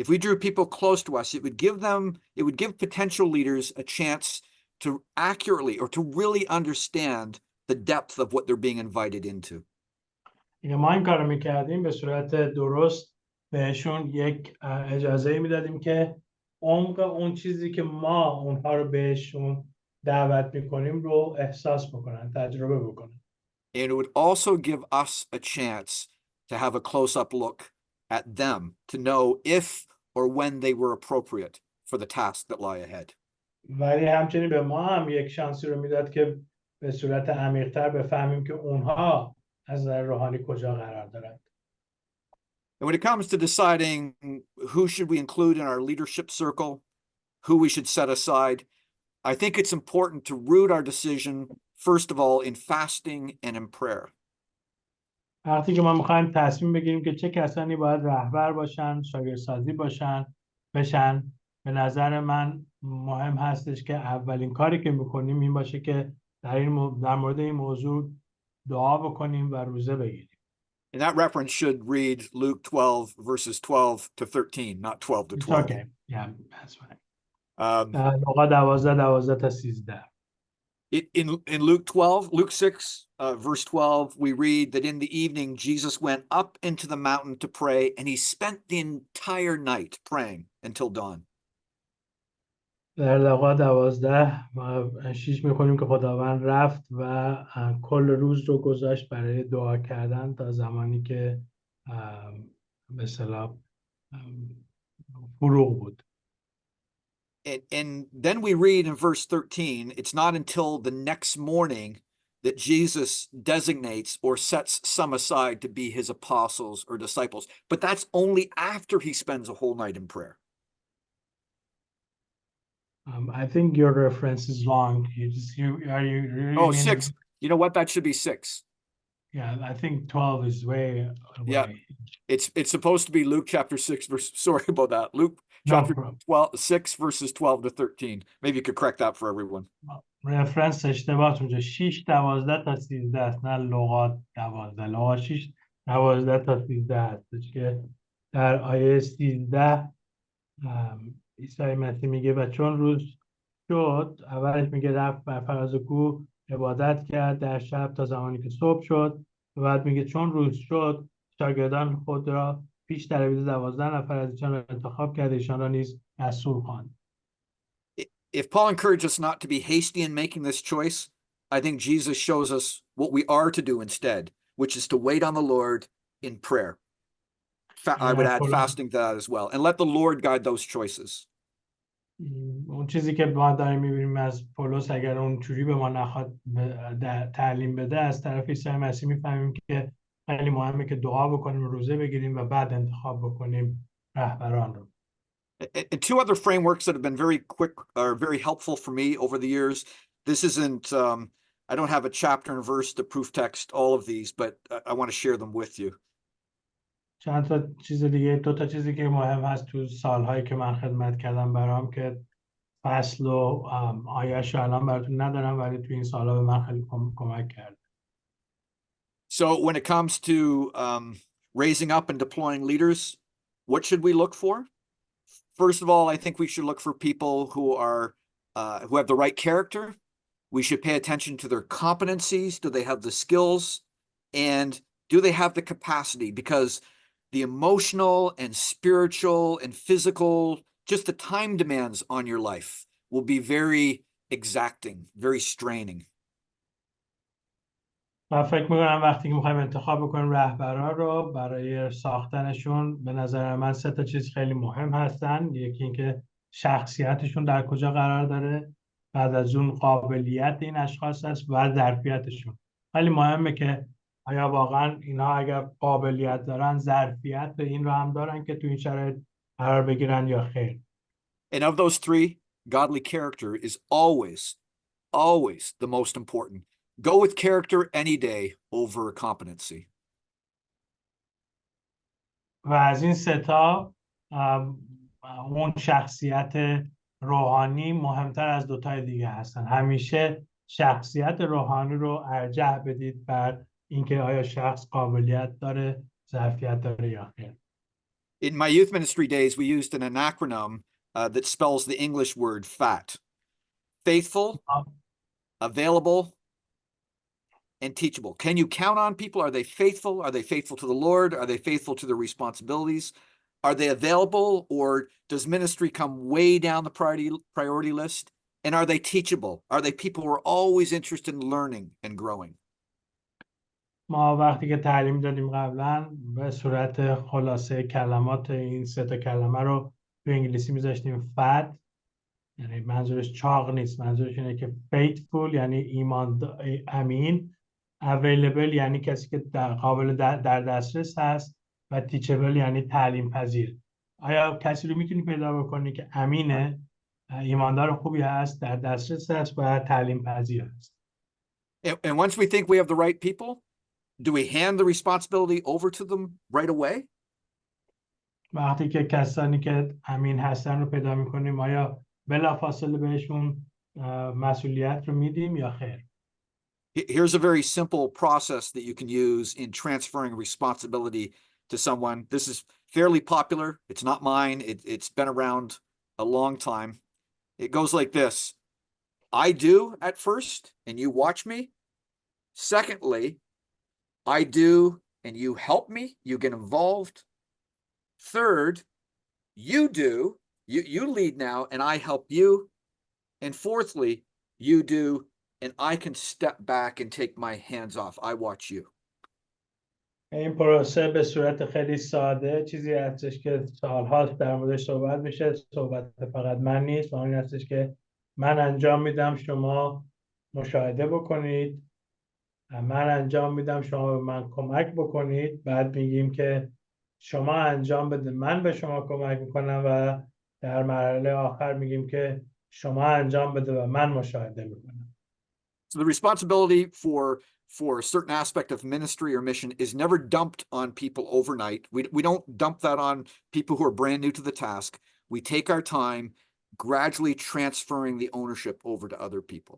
[SPEAKER 1] If we drew people close to us, it would give potential leaders a chance to accurately or to really understand the depth of what they're being invited into.
[SPEAKER 2] اگه ما این کار میکردیم به صورت درست بهشون یک اجازه میدادیم که عمق اون چیزی که ما اونها رو بهشون دعوت میکنیم رو احساس بکنن، تجربه بکنن.
[SPEAKER 1] And it would also give us a chance to have a close-up look at them, to know if or when they were appropriate for the task that lie ahead.
[SPEAKER 2] ولی همچنین به ما هم یک شانسی رو میداد که به صورت عمیق‌تر بفهمیم که اونها از نظر روحانی کجا قرار دارند.
[SPEAKER 1] And when it comes to deciding who should we include in our leadership circle, who we should set aside, I think it's important to root our decision, first of all, in fasting and in prayer.
[SPEAKER 2] وقتی که ما میخوایم تصمیم بگیریم که چه کسانی باید رهبر باشن، شاگردسازی بشن، به نظر من مهم هستش که اولین کاری که میکنیم این باشه که در مورد این موضوع دعا بکنیم و روزه بگیریم.
[SPEAKER 1] And that reference should read Luke 12, verses 12 to 13, not 12 to 12.
[SPEAKER 2] Okay. Yeah, that's fine. لوقا 12 تا 13.
[SPEAKER 1] In Luke 12, Luke 6, verse 12, we read that in the evening, Jesus went up into the mountain to pray, and he spent the entire night praying until dawn.
[SPEAKER 2] در لوقا 12:6 میخونیم که خداوند رفت و کل روز رو گذاشت برای دعا کردن تا زمانی که به اصطلاح فروغ بود.
[SPEAKER 1] And then we read in verse 13, it's not until the next morning that Jesus designates or sets some aside to be his apostles or disciples. But that's only after he spends a whole night in prayer.
[SPEAKER 2] I think your reference is wrong. Are you really
[SPEAKER 1] Oh,
[SPEAKER 2] mean,
[SPEAKER 1] 6. You know what? That should be 6.
[SPEAKER 2] Yeah, I think 12 is way away.
[SPEAKER 1] Yeah. It's supposed to be Luke chapter 6 verse, sorry about that. Luke
[SPEAKER 2] No
[SPEAKER 1] chapter
[SPEAKER 2] problem.
[SPEAKER 1] 6 verses 12 to 13. Maybe you could correct that for everyone.
[SPEAKER 2] رفرنس اشتباهت اونجا 6 12 تا 13 است، نه لغات 12. لغات 6 12 تا 13 هستش که در آیه 13 عیسی مسیح میگه و چون روز شد، اولش میگه رفت بر فراز کوه عبادت کرد در شب تا زمانی که صبح شد، و بعد میگه چون روز شد شاگردان خود را پیش دوید 12 نفر از ایشان را انتخاب کرد، ایشان را نیز رسول خواند.
[SPEAKER 1] If Paul encouraged us not to be hasty in making this choice, I think Jesus shows us what we are to do instead, which is to wait on the Lord in prayer. I would add fasting to that as well, and let the Lord guide those choices.
[SPEAKER 2] اون چیزی که ما داریم می‌بینیم از پولس، اگر اون جوری به ما نخواد تعلیم بده، از طرف عیسی مسیح می‌فهمیم که خیلی مهمه که دعا بکنیم، روزه بگیریم و بعد انتخاب بکنیم رهبران رو.
[SPEAKER 1] And 2 other frameworks that have been very quick or very helpful for me over the years. This isn't, I don't have a chapter and verse to proof text all of these, but I want to share them with you.
[SPEAKER 2] چند تا چیز دیگه، 2 تا چیزی که مهم هست تو سالهایی که من خدمت کردم برام، که فصل و آیه‌اش رو الان براتون ندارم، ولی تو این سالها به من خیلی کمک کرد.
[SPEAKER 1] So when it comes to raising up and deploying leaders, what should we look for? First of all, I think we should look for people who are who have the right character. We should pay attention to their competencies. Do they have the skills? And do they have the capacity? Because the emotional and spiritual and physical, just the time demands on your life will be very exacting, very straining.
[SPEAKER 2] من فکر میکنم وقتی که میخوایم انتخاب بکنیم رهبرا رو برای ساختنشون، به نظر من 3 تا چیز خیلی مهم هستن. یکی اینکه شخصیتشون در کجا قرار داره، بعد از اون قابلیت این اشخاص هست و ظرفیتشون. خیلی مهمه که آیا واقعا اینها اگر قابلیت دارن، ظرفیت این رو هم دارن که تو این شرایط قرار بگیرن یا خیر.
[SPEAKER 1] And of those 3, godly character is always the most important. Go with character any day over competency.
[SPEAKER 2] و از این 3 تا اون شخصیت روحانی مهمتر از 2 تای دیگه هستن. همیشه شخصیت روحانی رو ارجح بدید بر اینکه آیا شخص قابلیت داره، ظرفیت داره یا خیر.
[SPEAKER 1] In my youth ministry days, we used an acronym that spells the English word FAT. Faithful, available, and teachable. Can you count on people? Are they faithful? Are they faithful to the Lord? Are they faithful to their responsibilities? Are they available, or does ministry come way down the priority list? And are they teachable? Are they people who are always interested in learning and growing?
[SPEAKER 2] ما وقتی که تعلیم دادیم قبلا به صورت خلاصه کلمات این 3 تا کلمه رو تو انگلیسی میذاشتیم فت، یعنی منظورش چاق نیست، منظورش اینه که faithful یعنی امین، available یعنی کسی که قابل در دسترس هست، و teachable یعنی تعلیم پذیر. آیا کسی رو میتونی پیدا بکنی که امینه، ایماندار خوبی هست، در دسترس هست و تعلیم پذیر هست؟
[SPEAKER 1] And once we think we have the right people, do we hand the responsibility over to them right away?
[SPEAKER 2] وقتی که کسانی که امین هستن رو پیدا میکنیم، آیا بلافاصله بهشون مسئولیت رو میدیم یا خیر؟
[SPEAKER 1] Here's a very simple process that you can use in transferring responsibility to someone. This is fairly popular. It's not mine. It's been around a long time. It goes like this. I do at first, and you watch me. Secondly, I do, and you help me. You get involved. Third, you do. You lead now, and I help you. And fourthly, you do, and I can step back and take my hands off. I watch you.
[SPEAKER 2] این پروسه به صورت خیلی ساده چیزی هستش که سال‌هاست در موردش صحبت میشه. صحبت فقط من نیست، و این هستش که من انجام میدم شما مشاهده بکنید، من انجام میدم شما به من کمک بکنید، بعد میگیم که شما انجام بده من به شما کمک میکنم، و در مرحله آخر میگیم که شما انجام بده و من مشاهده میکنم.
[SPEAKER 1] So the responsibility for a certain aspect of ministry or mission is never dumped on people overnight. We don't dump that on people who are brand new to the task. We take our time gradually transferring the ownership over to other people.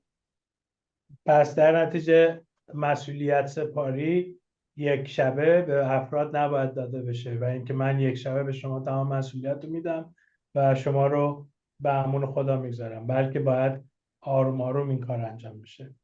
[SPEAKER 2] پس در نتیجه مسئولیت سپاری یک شبه به افراد نباید داده بشه، و اینکه من یک شبه به شما تمام مسئولیت رو میدم و شما رو به امان خدا میگذارم، بلکه باید آروم آروم این کار انجام بشه.